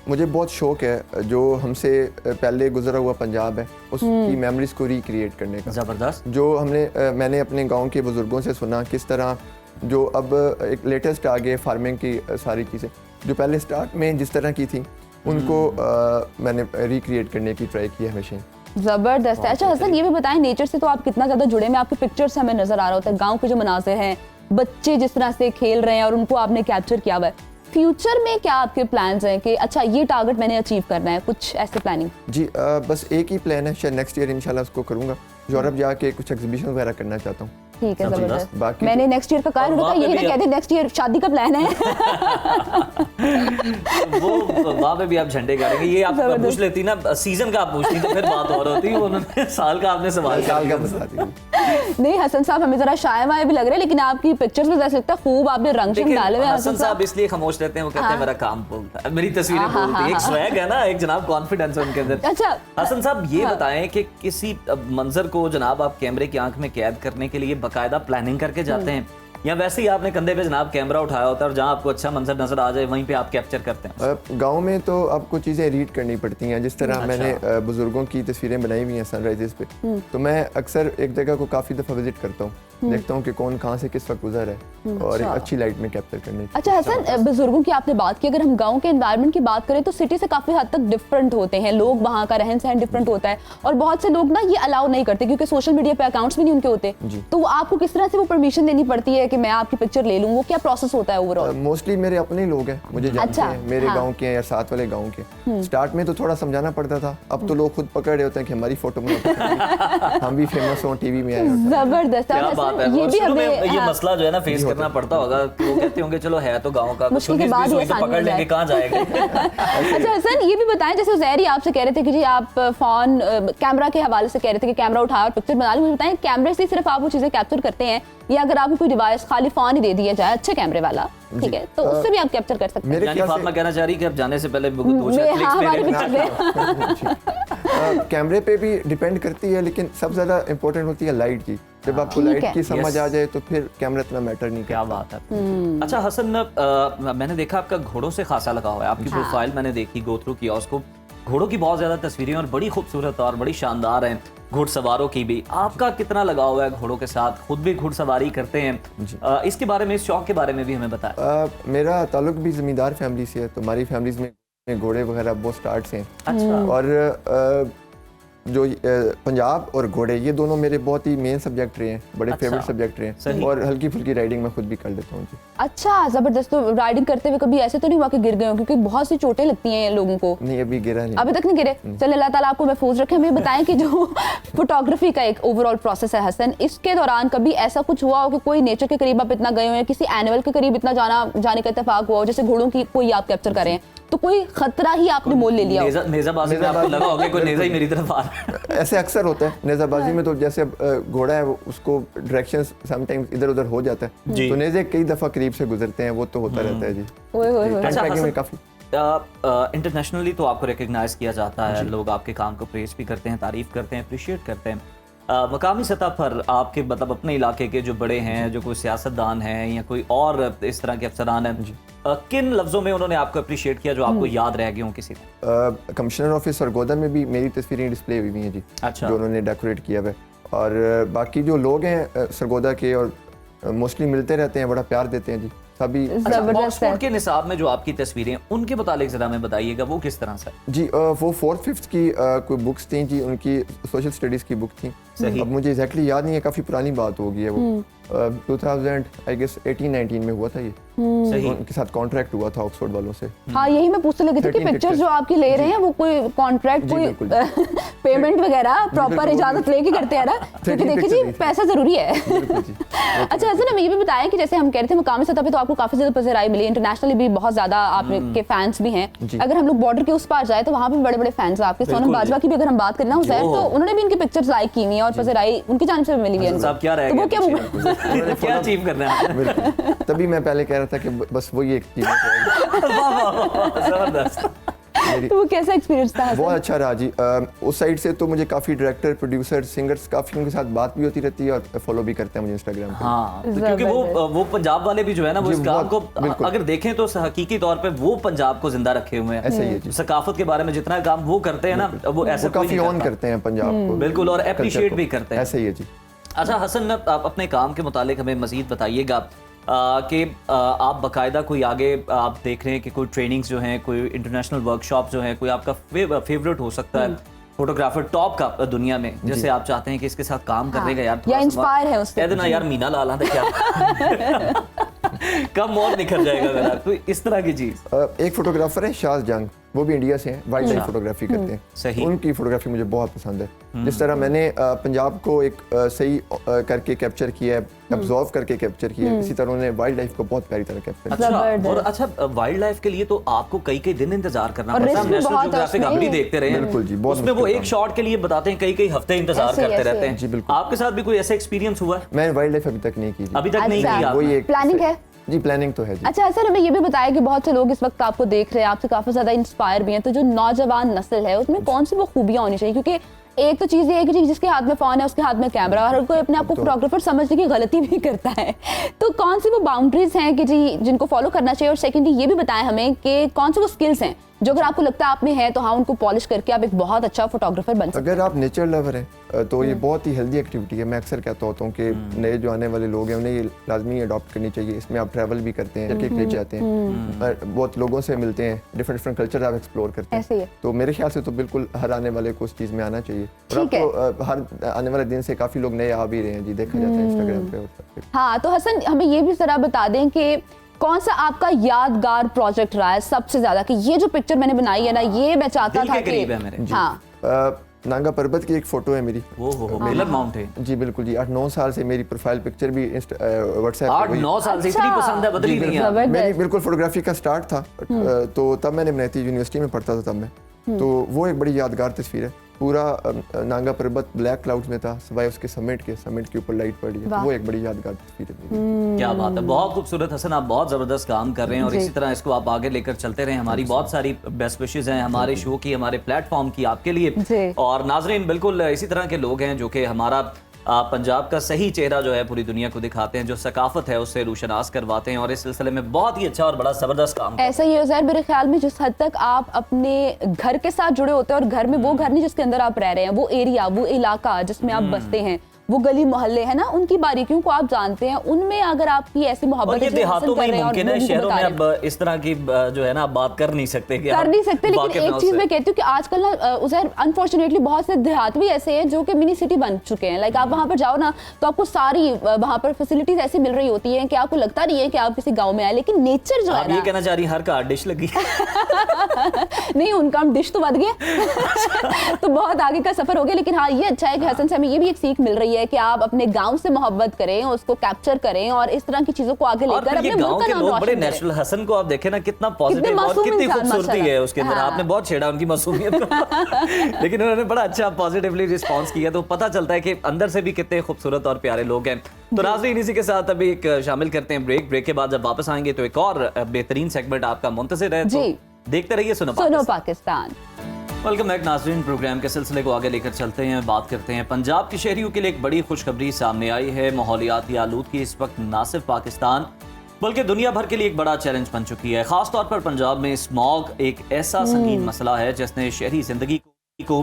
मुझे बहुत शौक है जो हमसे पहले गुजरा हुआ पंजाब है उसकी मेमोरीज को रिक्रिएट करने का। ज़बरदस्त। जो मैंने अपने गांव के बुजुर्गों से सुना किस तरह जो अब एक लेटेस्ट आ गए फार्मिंग की सारी चीज़ें जो पहले स्टार्ट में जिस तरह की थी उनको मैंने रिक्रिएट करने की ट्राई की हमेशा। जबरदस्त है। अच्छा हसन, ये भी बताएं, नेचर से तो आप कितना ज्यादा जुड़े हैं, आपकी पिक्चर्स हमें नजर आ रहा होता है, गाँव के जो मनाजिर हैं, बच्चे जिस तरह से खेल रहे हैं और उनको आपने कैप्चर किया हुआ है। फ्यूचर में क्या आपके प्लान्स हैं कि अच्छा ये टारगेट मैंने अचीव करना है, कुछ ऐसे प्लानिंग? जी बस एक ही प्लान है, शायद नेक्स्ट ईयर इंशाल्लाह उसको करूँगा। यूरोप जाके कुछ एग्जीबिशन वगैरह करना चाहता हूँ। ठीक है, जबरदस्त। बाकी मैंने नेक्स्ट ईयर का कहा, यही ना कहते नेक्स्ट ईयर शादी का प्लान है। वो वहाँ पे भी आप झंडे गाड़ेंगे। ये आप पूछ लेती ना, सीजन का आप पूछती तो फिर बात और होती, उन्होंने साल का आपने सवाल साल का बता दी। नहीं हसन साहब, हमें जरा शाये वाये भी लग रहे हैं, लेकिन आपकी पिक्चर्स में जैसे लगता है खूब आपने रंग शंग डाले हुए हैं। हसन साहब इसलिए खामोश रहते हैं, वो कहते हैं मेरा काम बोलता है, मेरी तस्वीरें बोलती है। एक स्वैग है ना, एक जनाब कॉन्फिडेंस है उनके अंदर। अच्छा हसन साहब, ये बताएं कि किसी मंजर को जनाब आप कैमरे की आंख में कैद करने के लिए बाकायदा प्लानिंग करके जाते हैं, या वैसे ही आपने कंधे पे जनाब कैमरा उठाया होता है और जहां आपको अच्छा मंजर नजर आ जाए वहीं पे आप कैप्चर करते हैं? गांव में तो आपको चीज़ें रीड करनी पड़ती हैं, जिस तरह मैंने बुजुर्गों की तस्वीरें बनाई हुई हैं सनराइजेस पे, तो मैं अक्सर एक जगह को काफ़ी दफ़ा विजिट करता हूँ, देखता हूँ कि कौन कहाँ से किस वक्त गुजर है और एक अच्छी लाइट में कैप्चर करने की। अच्छा हसन, बुजुर्गों की आपने बात की, अगर हम गांव के एनवायरनमेंट की बात करें तो सिटी से काफी हद तक डिफरेंट होते हैं लोग, वहाँ का रहन सहन डिफरेंट होता है, और बहुत से लोग ना ये अलाउ नहीं करते क्योंकि सोशल मीडिया पे अकाउंट्स भी नहीं उनके होते। तो आपको किस तरह से वो परमिशन देनी पड़ती है कि मैं आपकी पिक्चर ले लूं, वो क्या प्रोसेस होता है ओवरऑल? मोस्टली मेरे अपने ही लोग हैं, मुझे जानते हैं, मेरे गाँव के या साथ वाले गाँव के। स्टार्ट में तो थोड़ा समझाना पड़ता था, अब तो लोग खुद पकड़ रहे होते हैं कि हमारी फोटो में हम भी फेमस हों, टीवी में आए। जबरदस्त। ये भी हमें ये मसला जो है ना फेस करना पड़ता होगा, वो कहते होंगे चलो है तो गांव का, मुश्किल के बाद ये पकड़ लेंगे, कहाँ जाएंगे। अच्छा हसन, ये भी बताएं, जैसे ज़हरी आपसे कह रहे थे कि जी आप फोन कैमरा के हवाले से कह रहे थे कि कैमरा उठाया और पिक्चर बना ली, मुझे बताएं कैमरे से सिर्फ आप वो चीजें कैप्चर करते हैं या अगर आपको कोई डिवाइस खाली फोन ही दे दिया जाए अच्छे कैमरे वाला, ठीक है, तो उससे भी आप कैप्चर कर सकते हैं? यानी फातिमा कहना चाह रही कि अब जाने से पहले दो चार क्लिक्स कैमरे पे भी डिपेंड करती है, लेकिन सबसे ज्यादा इंपॉर्टेंट होती है लाइट की। जब आपको लाइट की समझ आ जाए तो फिर कैमरा इतना मैटर नहीं करता। क्या बात है। अच्छा हसन, मैंने देखा आपका घोड़ों से खासा लगा हुआ है, आपकी प्रोफाइल मैंने देखी, गो थ्रू किया उसको, घोड़ों की बहुत ज्यादा तस्वीरें और बड़ी खूबसूरत और बड़ी शानदार हैं, घुड़सवारों की भी। आपका कितना लगाव हुआ है घोड़ों के साथ, खुद भी घुड़सवारी करते हैं, इसके बारे में, इस शौक के बारे में भी हमें बताएं। मेरा ताल्लुक भी जमींदार फैमिली से है, तो हमारी फैमिलीज में घोड़े वगैरह बहुत स्टार्ट से हैं। अच्छा। और जो पंजाब और घोड़े ये दोनों मेरे बहुत ही मेन सब्जेक्ट रहे हैं, बड़े फेवरेट सब्जेक्ट रहे हैं, और हल्की फुल्की राइडिंग मैं खुद भी कर लेता हूँ। अच्छा जबरदस्त। तो राइडिंग करते हुए कभी ऐसे तो नहीं हुआ कि गिर गए हो, क्योंकि बहुत सी चोटें लगती हैं लोगों को? नहीं, अभी गिरा नहीं, अभी तक नहीं गिरे। चलिए अल्लाह ताला आपको महफूज रखे। हमें बताएं कि जो फोटोग्राफी का एक ओवरऑल प्रोसेस है हसन, इसके दौरान कभी ऐसा कुछ हुआ हो कि कोई नेचर के करीब आप इतना गए हो या किसी एनिमल के करीब इतना जाने का इत्तेफाक हुआ हो, जैसे घोड़ों की कोई आप कैप्चर कर रहे हैं तो कोई खतरा ही आपने मोल ले लिया हो? नेज़ाबाजी में आपको लगा होगा कोई नेज़ा ही मेरी तरफ आ रहा है। ऐसे अक्सर होता है नेज़ाबाजी में, तो जैसे घोड़ा है उसको डायरेक्शंस समटाइम्स इधर उधर हो जाता है, तो नेज़े कई दफा करीब से गुजरते हैं, वो तो होता रहता है जी। ओए होए होए। अच्छा, में काफी इंटरनेशनली तो आपको रिकग्नाइज किया जाता है, लोग आपके काम को प्रेस भी करते हैं, तारीफ करते हैं, अप्रिशिएट करते हैं। मकामी सतह पर आपके मतलब अपने इलाके के जो बड़े हैं, जो कोई सियासतदान हैं या कोई और इस तरह के अफसरान हैं, किन लफ्ज़ों में उन्होंने आपको अप्रिशिएट किया जो आपको याद रह गए हों किसी को? कमिश्नर ऑफिस सरगोदा में भी मेरी तस्वीरें डिस्प्ले हुई हैं जी। अच्छा। जो उन्होंने डेकोरेट किया हुआ है। और बाकी जो लोग हैं सरगोदा के और मोस्टली मिलते रहते हैं, बड़ा प्यार देते हैं जी सभी। अच्छा, ऑक्सफोर्ड के निसाब में जो आपकी तस्वीरें उनके मुतालिक जरा हमें बताइएगा, वो किस तरह से? जी वो 4th-5th की कोई बुक्स थी जी, उनकी सोशल स्टडीज़ की बुक थी। सही। अब मुझे एग्जैक्टली याद नहीं है, काफ़ी पुरानी बात हो गई है वो। 2018-19 में हुआ था ये। सही। उनके साथ कॉन्ट्रैक्ट हुआ था ऑक्सफोर्ड वालों से। हाँ, यही मैं पूछने लगी थी कि 13 पिक्चर्स जो आपकी ले रहे हैं वो कोई कॉन्ट्रैक्ट, जी, कोई बिल्कुल। पेमेंट वगैरह प्रॉपर बिल्कुल। इजाजत लेके करते हैं ना, क्योंकि 13 देखिए जी pictures पैसा जरूरी है। बिल्कुल जी। अच्छा, ऐसे हमें ये भी बताएं कि जैसे हम कह रहे थे मुकामी सतह पे तो आपको काफी ज्यादा पसराई मिली, इंटरनेशनली भी बहुत ज्यादा आपके फैंस भी हैं। जी। अगर हम लोग बॉर्डर के उस पार जाए तो वहाँ पे बड़े बड़े फैंस हैं आपके। सोनम बिल्कुल बाजवा की भी अगर हम बात करें ना उस जो- तो उन्होंने भी इनकी पिक्चर्स लाइक की हुई हैं और पसराई उनकी जानिब से भी मिली हुई है हसन उनको। साहब क्या रह तो वो गया क्या पीछे? क्या अचीव करना है? बिल्कुल। तभी मैं पहले कह रहा था कि बस वही एक चीज़ है। वाह वाह वाह, जबरदस्त। तो वो कैसा एक्सपीरियंस था बहुत हसन? अच्छा रहा जी। उस साइड से तो मुझे काफ़ी डायरेक्टर, प्रोड्यूसर, सिंगर्स काफ़ी उनके साथ बात भी होती रहती है और फॉलो भी करते हैं मुझे इंस्टाग्राम पे। हाँ, तो क्योंकि वो पंजाब वाले भी जो है ना वो जी, इस काम को बहुत, बिल्कुल। अगर देखें तो हकीकी तौर पे वो पंजाब को जिंदा रखे हुए हैं। ऐसा ही है जी। सकाफत के बारे में जितना काम वो करते हैं ना, वो ऐसा वो कोई काफ़ी नहीं ऑन करता। करते हैं पंजाब को। बिल्कुल, और culture appreciate को। भी करते हैं। ऐसा ही है जी। अच्छा हसन, आप अपने काम के मुतालिक हमें मजीद बताइएगा कि आप बाकायदा कोई आगे आप देख रहे हैं कि कोई ट्रेनिंग्स जो हैं, कोई इंटरनेशनल वर्कशॉप जो हैं, कोई आपका फेवरेट हो सकता है फोटोग्राफर टॉप का दुनिया में, जैसे आप चाहते हैं कि इसके साथ काम करने का यार या इंस्पायर है उससे। कह देना यार मीना लाल आंदा क्या कम और निखर जाएगा मेरा, तो इस तरह की चीज। एक फोटोग्राफर है शाज जंग, वो भी इंडिया से हैं, वाइल्ड लाइफ फोटोग्राफी करते हैं। सही। उनकी फोटोग्राफी मुझे बहुत पसंद है। जिस तरह मैंने पंजाब को एक सही करके कैप्चर किया है, ऑब्जर्व करके कैप्चर किया है, इसी तरह उन्होंने वाइल्ड लाइफ को बहुत प्यारी तरह कैप्चर किया। अच्छा, और अच्छा वाइल्ड लाइफ के लिए तो आपको कई कई दिन इंतजार करना और पड़ता है। risk हम भी नेशनल बहुत है ज्योग्राफिक हम भी उसमें। देखते रहे हैं। बिल्कुल जी, बहुत उसमें वो मुश्किल एक काम शॉट के लिए बताते हैं, कई कई हफ्ते इंतजार ऐसे ही, करते ऐसे रहते ही। हैं। जी, बिल्कुल। आपके साथ भी कोई ऐसा एक्सपीरियंस हुआ है? मैंने वाइल्ड लाइफ अभी तक नहीं की जी। अभी तक नहीं अच्छा। किया वही आपने? एक प्लानिंग है? जी, प्लानिंग तो है जी। अच्छा सर, हमें ये भी बताया कि बहुत से लोग इस वक्त आपको देख रहे हैं, आपसे काफी ज्यादा इंस्पायर भी हैं, तो जो नौजवान नस्ल है उसमें कौन सी वो खूबियां होनी चाहिए? क्योंकि एक तो चीज ये है कि जी जिसके हाथ में फोन है उसके हाथ में कैमरा, हर कोई अपने आप को फोटोग्राफर समझने की गलती भी करता है। तो कौन सी वो बाउंड्रीज हैं कि जी जिनको फॉलो करना चाहिए? और सेकेंडली ये भी बताएं हमें कि कौन से वो स्किल्स हैं जो अगर आपको लगता है आप में है तो हाँ उनको पॉलिश करके आप एक बहुत अच्छा फोटोग्राफर बन सकते अगर आप नेचर लवर हैं तो ये बहुत ही हेल्दी एक्टिविटी है। मैं अक्सर कहता होता हूँ कि नए जो आने वाले लोग हैं उन्हें ये लाजमी अडॉप्ट करनी चाहिए। इसमें आप ट्रैवल भी करते हैं, ले जाते हैं, बहुत लोगों से मिलते हैं, डिफरेंट कल्चर आप एक्सप्लोर करते ऐसे ही हैं। है। तो मेरे ख्याल से तो बिल्कुल हर आने वाले को उस चीज़ में आना चाहिए। और ठीक है। आपको हर आने वाले दिन से काफ़ी लोग नए आ भी रहे हैं जी, देखा जाता है इंस्टाग्राम पे और सब पे। हाँ, तो हसन हमें ये भी जरा बता दें कि कौन सा आपका यादगार प्रोजेक्ट रहा है सबसे ज्यादा, कि ये जो पिक्चर मैंने बनाई है ना ये मैं चाहता दिल था के कि करीब है मेरे। हाँ नांगा पर्वत की एक फ़ोटो है मेरी। वो हो मिलर माउंटेन। जी बिल्कुल जी, 8-9 साल से मेरी प्रोफाइल पिक्चर भी व्हाट्सएप पे वही- 8-9 साल से इतनी अच्छा। पसंद है, बदली नहीं है। जबरदस्त। मेरी बिल्कुल फोटोग्राफी का स्टार्ट था। तो तब मैंने बनाई थी, यूनिवर्सिटी में पढ़ता था तब मैं। तो वो एक बड़ी यादगार तस्वीर है। पूरा नांगा पर्वत ब्लैक क्लाउड्स में था, सिवाय उसके समिट के ऊपर लाइट पड़ी है। तो वो एक बड़ी यादगार तस्वीर है मेरी। क्या बात है, बहुत खूबसूरत। हसन आप बहुत जबरदस्त काम कर रहे हैं और जी। इसी तरह इसको आप आगे लेकर चलते रहें। हमारी बहुत सारी बेस्ट विशेस हैं हमारे शो की, हमारे प्लेटफॉर्म की आपके जी। लिए। और नाजरीन बिल्कुल इसी तरह के लोग हैं जो कि हमारा पंजाब का सही चेहरा जो है पूरी दुनिया को दिखाते हैं, जो सकाफत है उससे रोशनास करवाते हैं और इस सिलसिले में बहुत ही अच्छा और बड़ा जबरदस्त काम। ऐसा ही है उज़ैर, मेरे ख्याल में जिस हद तक आप अपने घर के साथ जुड़े होते हैं, और घर में वो घर नहीं जिसके अंदर आप रह रहे हैं, वो एरिया, वो इलाका जिसमें आप बसते हैं, वो गली मोहल्ले है ना, उनकी बारीकियों को आप जानते हैं, उनमें अगर आपकी ऐसी मोहब्बत और ये है जो देहातों हासिल में कर ही रहे हैं और मुमकिन है, लोगों को शहरों में बता रहे हैं। अब इस तरह की जो है ना आप बात कर नहीं सकते कि कर नहीं सकते। लेकिन वाकिफ एक ना चीज उससे। मैं कहती हूँ कि आजकल ना उज़ैर अनफॉर्चुनेटली बहुत से देहात भी ऐसे हैं जो कि मिनी सिटी बन चुके हैं। लाइक आप वहाँ पर जाओ ना तो आपको सारी वहाँ पर फैसिलिटीज ऐसी मिल रही होती हैं कि आपको लगता नहीं है कि आप किसी गाँव में आए, लेकिन नेचर जो आप है ये ना, कहना चाह रही हर का डिश लगी। नहीं उनका हम डिश तो बद गया तो बहुत आगे का सफर हो गया। लेकिन हाँ, ये अच्छा है कि हसन से हमें ये भी एक सीख मिल रही है कि आप अपने गांव से मोहब्बत करें, उसको कैप्चर करें और इस तरह की चीजों को आगे और लेकर फिर ये अपने गांव मुल्क का के नाम लोग बड़े रोशन करें। नेचुरल। हसन को आप देखें ना कितना पॉजिटिव और मासूम कितनी इंसान खूबसूरती है माशाल्लाह। उसके अंदर। हाँ। आपने बहुत छेड़ा उनकी मासूमियत को लेकिन उन्होंने बड़ा अच्छा पॉजिटिवली रिस्पांस किया, तो पता चलता है कि अंदर से भी कितने खूबसूरत और प्यारे लोग हैं। तो नाज़रीन इसी के साथ अभी एक शामिल करते हैं ब्रेक के बाद जब वापस आएंगे तो एक और बेहतरीन सेगमेंट आपका मुंतज़िर है। तो जी। देखते रहिए सुनो सुनो पाकिस्तान। पाकिस्तान। वेलकम बैक नाज़रीन, प्रोग्राम के सिलसिले को आगे लेकर चलते हैं, बात करते हैं पंजाब के शहरियों के लिए एक बड़ी खुशखबरी सामने आई है। माहौलियाती आलूदगी इस वक्त न सिर्फ पाकिस्तान बल्कि दुनिया भर के लिए एक बड़ा चैलेंज बन चुकी है। खासतौर पर पंजाब में स्मॉग एक ऐसा संगीन मसला है जिसने शहरी जिंदगी को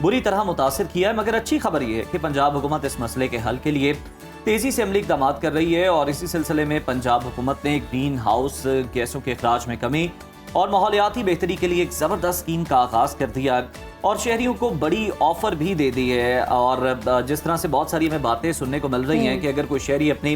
बुरी तरह मुतासिर किया है। मगर अच्छी खबर यह है कि पंजाब हुकूमत इस मसले के हल के लिए तेजी से अमली इक़दाम कर रही है और इसी सिलसिले में पंजाब हुकूमत ने ग्रीन हाउस गैसों के अखराज में कमी और माहौलियाती बेहतरी के लिए एक ज़बरदस्त स्कीम का आगाज़ कर दिया है और शहरियों को बड़ी ऑफर भी दे दी है। और जिस तरह से बहुत सारी हमें बातें सुनने को मिल रही हैं कि अगर कोई शहरी अपनी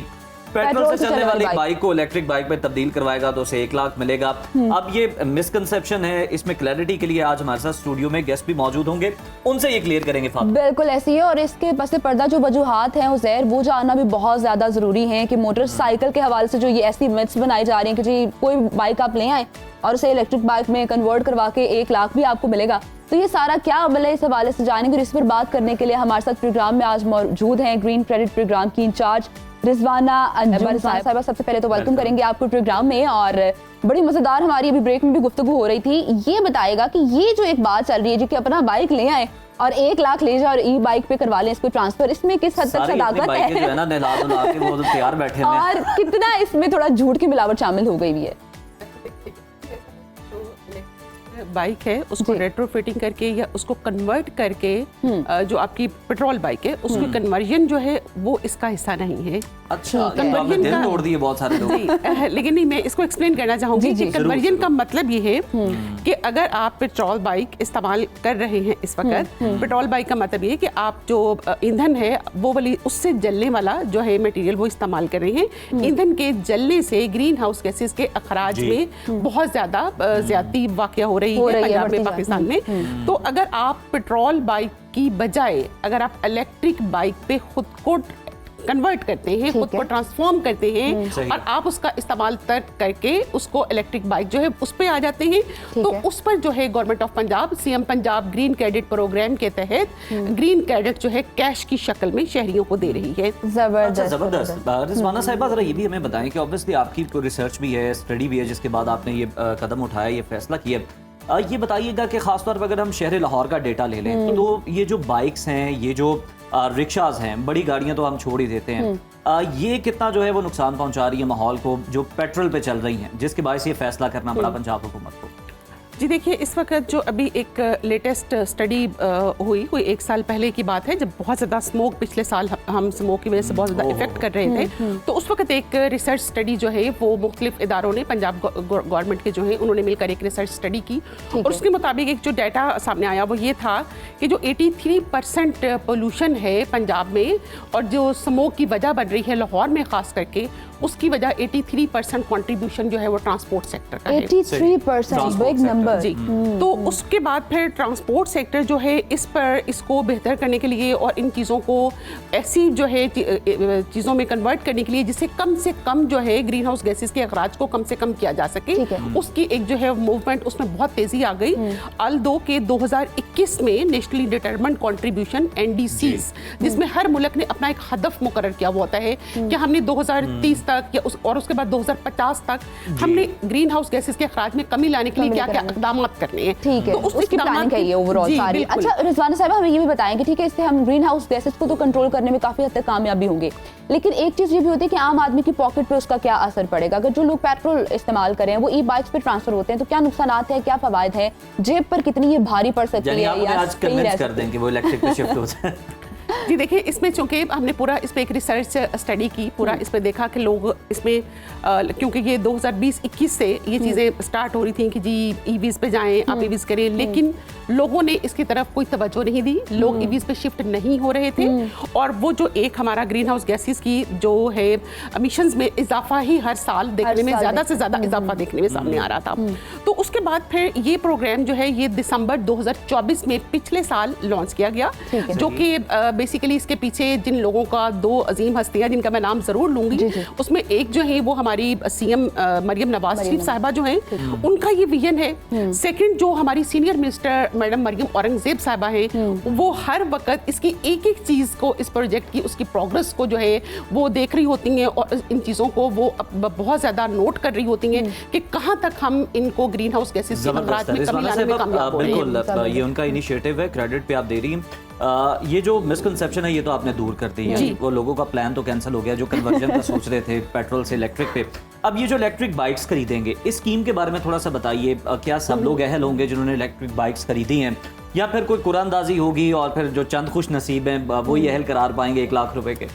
पेट्रोल से चलने वाली बाइक को इलेक्ट्रिक बाइक में तब्दील करवाएगा तो उसे 1 लाख मिलेगा। अब ये मिसकंसेप्शन है, इसमें क्लैरिटी के लिए आज हमारे साथ स्टूडियो में गेस्ट भी मौजूद होंगे, उनसे ये क्लियर करेंगे। बिल्कुल ऐसी है और इसके पस पर्दा जो वजूहात हैं उज़ैर, वो जानना भी बहुत ज्यादा जरूरी है कि मोटरसाइकिल के हवाले से जो ये ऐसी मिथ्स बनाई जा रही हैं कि जी कोई बाइक आप ले आए और उसे इलेक्ट्रिक बाइक में कन्वर्ट करवा के 1 लाख भी आपको मिलेगा, तो ये सारा क्या अमल है, इस हवाले से जानेंगे। इस पर बात करने के लिए हमारे साथ प्रोग्राम में आज मौजूद हैं ग्रीन क्रेडिट प्रोग्राम की इंचार्ज रिजवाना अंजुम साहिबा। सबसे पहले तो वेलकम करेंगे आपको प्रोग्राम में और बड़ी मजेदार हमारी अभी ब्रेक में भी गुफ्तगू हो रही थी। ये बताएगा कि ये जो एक बात चल रही है जी कि अपना बाइक ले आए और 1 लाख ले जाए और ई बाइक पे करवा लें इसको ट्रांसफर, इसमें किस हद तक सदाकत है और कितना इसमें थोड़ा झूठ की मिलावट शामिल हो गई हुई है। बाइक है उसको रेट्रोफिटिंग करके या उसको कन्वर्ट करके जो आपकी पेट्रोल बाइक है उसकी कन्वर्जन जो है वो इसका हिस्सा नहीं है। अच्छा, कन्वर्जन का तोड़ दिए बहुत सारे लोग। लेकिन नहीं, मैं इसको एक्सप्लेन करना चाहूंगी कि कन्वर्जन का मतलब ये है कि अगर आप पेट्रोल बाइक इस्तेमाल कर रहे हैं इस वक्त, पेट्रोल बाइक का मतलब ये है कि आप जो ईंधन है वो वाली उससे जलने वाला जो है मटेरियल वो इस्तेमाल कर रहे हैं। ईंधन के जलने से ग्रीन हाउस गैसेस के अखराज में बहुत ज्यादा ज्यादती वाक़या हो रही है पंजाब में, पाकिस्तान में। तो अगर आप पेट्रोल बाइक की बजाय अगर आप इलेक्ट्रिक बाइक पे खुद को कन्वर्ट करते हैं, खुद को ट्रांसफॉर्म करते हैं और आप उसका इस्तेमाल तर्क करके उसको इलेक्ट्रिक बाइक जो है उस पे आ जाते हैं, तो उस पर जो है government of Punjab CM Punjab green credit program के तहत ग्रीन क्रेडिट जो है कैश की शक्ल में शहरियों को दे रही है। जबरदस्त। रिजवाना साहिबा, जरा ये भी हमें बताएं कि ऑब्वियसली आपकी रिसर्च भी है, स्टडी भी है, जिसके बाद आपने ये कदम उठाया, ये फैसला किया। ये बताइएगा कि खासतौर पर अगर हम शहर लाहौर का डेटा ले लें तो ये जो बाइक्स हैं, ये जो रिक्शाज हैं, बड़ी गाड़ियां तो हम छोड़ ही देते हैं, ये कितना जो है वो नुकसान पहुंचा रही है माहौल को जो पेट्रोल पे चल रही हैं, जिसके बायस ये फैसला करना पड़ा पंजाब हुकूमत को। जी देखिए, इस वक्त जो अभी एक लेटेस्ट स्टडी हुई कोई 1 साल पहले की बात है, जब बहुत ज़्यादा स्मोक, पिछले साल हम स्मोक की वजह से बहुत ज़्यादा इफेक्ट कर रहे थे, तो उस वक्त एक रिसर्च स्टडी जो है वो मुख्तलिफ इदारों ने, पंजाब गवर्नमेंट के जो है उन्होंने मिलकर एक रिसर्च स्टडी की और उसके मुताबिक एक जो डाटा सामने आया वो ये था कि जो 83% पोल्यूशन है पंजाब में और जो स्मोक की वजह बन रही है लाहौर में खास करके, उसकी वजह 83% कंट्रीब्यूशन जो है वो ट्रांसपोर्ट सेक्टर का है। 83% बिग नंबर जी। तो उसके बाद फिर ट्रांसपोर्ट सेक्टर जो है इस पर इसको बेहतर करने के लिए और इन चीज़ों को ऐसी जो है चीज़ों में कन्वर्ट करने के लिए जिससे कम से कम जो है ग्रीन हाउस गैसेस के अखराज को कम से कम किया जा सके, उसकी एक जो है मूवमेंट उसमें बहुत तेजी आ गई। अल-2 के 2021 में नेशनली डिटरमाइंड कंट्रीब्यूशन NDCs, जिसमें हर मुल्क ने अपना एक हदफ मुकर्रर किया हुआ होता है कि हमने 2030 तक या और उसके बाद 2050 तक हमने ग्रीन हाउस गैसेस के अखराज में कमी लाने के लिए क्या क्या इक़दाम करने हैं। ठीक है, तो उसकी प्लानिंग है ये ओवरऑल सारी। अच्छा रिजवाना साहिबा, हमें ये भी बताएं कि ठीक है, इससे हम ग्रीन हाउस गैसेस को तो कंट्रोल करने में काफी हद तक कामयाबी होंगे, लेकिन एक चीज ये भी होती है कि आम आदमी की पॉकेट पे उसका क्या असर पड़ेगा। अगर जो लोग पेट्रोल इस्तेमाल करें वो ई बाइक्स पे ट्रांसफर होते हैं तो क्या नुकसान है, क्या फवायद है, जेब पर कितनी ये भारी पड़ सकती है या आज कन्विंस कर दें कि वो इलेक्ट्रिक पे शिफ्ट हो जाए। जी देखिए, इसमें चूंकि हमने पूरा इस पे एक रिसर्च स्टडी की, पूरा इस पे देखा कि लोग इसमें क्योंकि ये 2020-21 से ये चीज़ें स्टार्ट हो रही थी कि जी ईवीज़ पे जाएं, आप ईवीज़ करें, लेकिन लोगों ने इसकी तरफ कोई तवज्जो नहीं दी, लोग ईवीज़ पे शिफ्ट नहीं हो रहे थे और वो जो एक हमारा ग्रीन हाउस गैसेस की जो है एमिशंस में इजाफा ही हर साल देखने में ज़्यादा से ज़्यादा इजाफा देखने में सामने आ रहा था। तो उसके बाद फिर ये प्रोग्राम जो है ये दिसंबर 2024 में पिछले साल लॉन्च किया गया, जो कि बेसिकली इसके पीछे जिन लोगों का, 2 अजीम हस्तियां जिनका मैं नाम जरूर लूंगी, उसमें एक जो है वो हमारी सीएम मरियम नवाज शरीफ साहिबा जो हैं, उनका ये विजन है। सेकंड जो हमारी senior minister madam Maryam Aurangzeb sahiba हैं, वो हर वक्त इसकी एक एक चीज को, इस प्रोजेक्ट की उसकी प्रोग्रेस को जो है वो देख रही होती हैं और इन चीजों को वो बहुत ज्यादा नोट कर रही होती हैं कि कहां तक हम इनको ग्रीन हाउस गैसेस के खतरात में कमी लाने में कामयाब हो रहे हैं। बिल्कुल, ये उनका इनिशिएटिव है, क्रेडिट पे आप दे रही हैं। ये जो मिसकंसेप्शन है ये तो आपने दूर कर दी है, वो लोगों का प्लान तो कैंसिल हो गया जो कन्वर्जन का सोच रहे थे पेट्रोल से इलेक्ट्रिक पे। अब ये जो इलेक्ट्रिक बाइक्स खरीदेंगे, इस स्कीम के बारे में थोड़ा सा बताइए। क्या सब लोग अहल होंगे जिन्होंने इलेक्ट्रिक बाइक्स खरीदी हैं, या फिर कोई कुरानदाजी होगी और फिर जो चंद खुश नसीब हैं वही अहल करार पाएंगे 1 लाख रुपए के?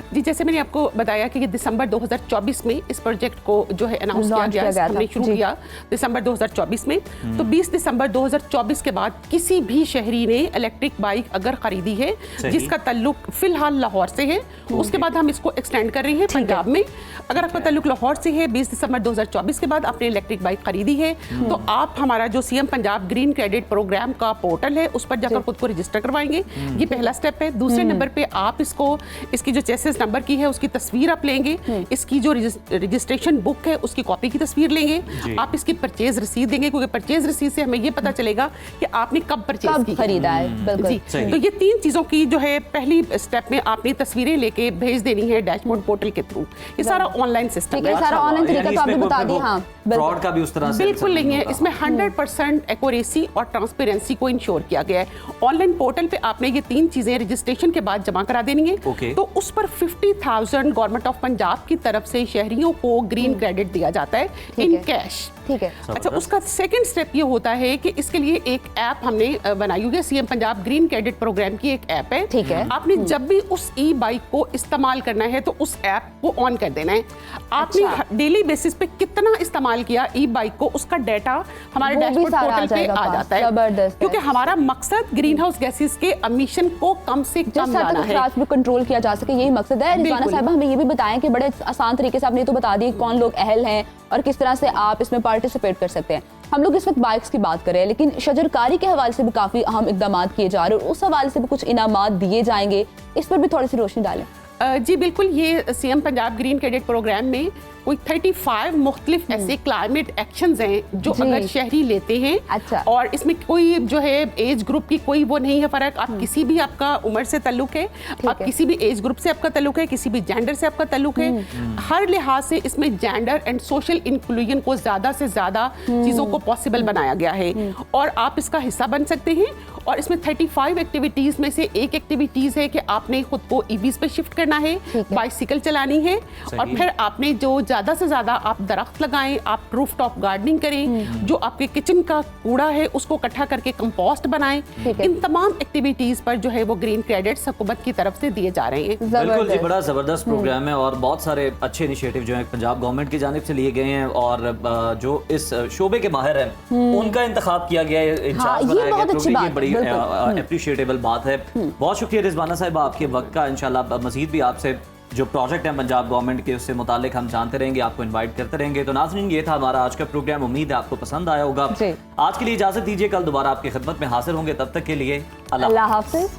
जी, जैसे मैंने आपको बताया कि दिसंबर 2024 में इस प्रोजेक्ट को जो है अनाउंस किया गया, हमने शुरू किया दिसंबर 2024 में। तो 20 दिसंबर 2024 के बाद किसी भी शहरी ने इलेक्ट्रिक बाइक अगर खरीदी है जिसका ताल्लुक फिलहाल लाहौर से है, उसके बाद हम इसको एक्सटेंड कर रहे हैं पंजाब में। अगर आपका ताल्लुक लाहौर से है, 20 दिसंबर 2024 के बाद आपने इलेक्ट्रिक बाइक खरीदी है, तो आप हमारा जो CM Punjab green credit program का पोर्टल है उस पर जाकर खुद को रजिस्टर करवाएंगे। ये पहला स्टेप है। दूसरे नंबर पे आप इसकी जो चेसिस नंबर की है उसकी तस्वीर आप लेंगे, इसकी जो रजिस्ट्रेशन बुक है उसकी कॉपी की तस्वीर लेंगे, आप इसकी परचेज रसीद देंगे, क्योंकि परचेज रसीद से हमें ये पता चलेगा कि आपने कब परचेज की, खरीदा है। बिल्कुल। तो ये 3 चीजों की जो है पहली स्टेप में आपने तस्वीरें लेके भेज देनी है डैशबोर्ड पोर्टल के थ्रू। ये सारा ऑनलाइन सिस्टम है, सारा ऑनलाइन तरीका तो आपने बता दिया। हाँ, फ्रॉड का भी उस तरह से बिल्कुल नहीं है। इसमें 100% एक्यूरेसी और ट्रांसपेरेंसी को इंश्योर किया गया है। ऑनलाइन पोर्टल पे आपने ये 3 चीजें रजिस्ट्रेशन के बाद जमा करा देनी है। तो उस पर 50,000 गवर्नमेंट ऑफ पंजाब की तरफ से शहरियों को ग्रीन क्रेडिट दिया जाता है इन कैश। ठीक है। अच्छा, उसका सेकंड स्टेप ये होता है कि इसके लिए एक ऐप हमने बनाई हुई है, CM Punjab green credit program की एक ऐप है। ठीक है। आपने जब भी उस ई बाइक को इस्तेमाल करना है तो उस ऐप को ऑन कर देना है। आपने डेली बेसिस पे कितना इस्तेमाल किया ई बाइक को, उसका डाटा हमारे डैशबोर्ड पोर्टल पे आ जाता है, क्योंकि हमारा मकसद ग्रीन हाउस गैसेस के एमिशन को कम से कम लाना है, कंट्रोल किया जा सके, यही मकसद है। रिजवाना साहिबा, हमें ये भी बताएं कि बड़े आसान तरीके से आपने तो बता दिया कौन लोग अहल हैं और किस तरह से आप इसमें पार्टिसिपेट कर सकते हैं। हम लोग इस वक्त बाइक्स की बात कर रहे हैं, लेकिन शजरकारी के हवाले से भी काफी अहम इकदाम किए जा रहे हैं और उस हवाले से भी कुछ इनामात दिए जाएंगे, इस पर भी थोड़ी सी रोशनी डालें। जी बिल्कुल, ये CM Punjab green credit program में कोई 35 मुख्तलिफ ऐसे क्लाइमेट एक्शंस हैं जो अगर शहरी लेते हैं। अच्छा। और इसमें कोई जो है एज ग्रुप की कोई वो नहीं है फर्क। आप किसी भी आपका उम्र से ताल्लुक है, आप किसी भी एज ग्रुप से आपका ताल्लुक है, किसी भी जेंडर से आपका ताल्लुक है, हर लिहाज से इसमें जेंडर एंड सोशल इंक्लूजन को ज्यादा से ज्यादा चीजों को पॉसिबल बनाया गया है और आप इसका हिस्सा बन सकते हैं। और इसमें 35 एक्टिविटीज में से एक एक्टिविटीज है कि आपने खुद को ईवीज पे शिफ्ट करना है, बाइसिकल चलानी है, और फिर आपने जो ज्यादा से ज्यादा आप दरख्त लगाएं, आप रूफटॉप गार्डनिंग करें, जो आपके किचन का कूड़ा है उसको इकट्ठा करके कंपोस्ट बनाएं। इन तमाम एक्टिविटीज पर जो है वो ग्रीन क्रेडिट्स हुकूमत की तरफ से दिए जा रहे हैं। बिल्कुल जी, बड़ा जबरदस्त प्रोग्राम है और बहुत सारे अच्छे इनिशिएटिव जो है पंजाब गवर्नमेंट की जानिब से लिए गए हैं और जो इस शोबे के माहिर हैं उनका इंतखाब किया गया है, इंचार्ज बनाया गया, तो ये बड़ी अप्रिशिएटेबल बात है। बहुत शुक्रिया रिजवाना साहिबा आपके वक्त का। इंशाल्लाह मजीद भी आपसे जो प्रोजेक्ट है पंजाब गवर्नमेंट के उससे मुतालिक हम जानते रहेंगे, आपको इनवाइट करते रहेंगे। तो नाज़रीन, ये था हमारा आज का प्रोग्राम, उम्मीद है आपको पसंद आया होगा। आज के लिए इजाजत दीजिए, कल दोबारा आपकी खिदमत में हाजिर होंगे, तब तक के लिए अल्लाह हाफ़िज़।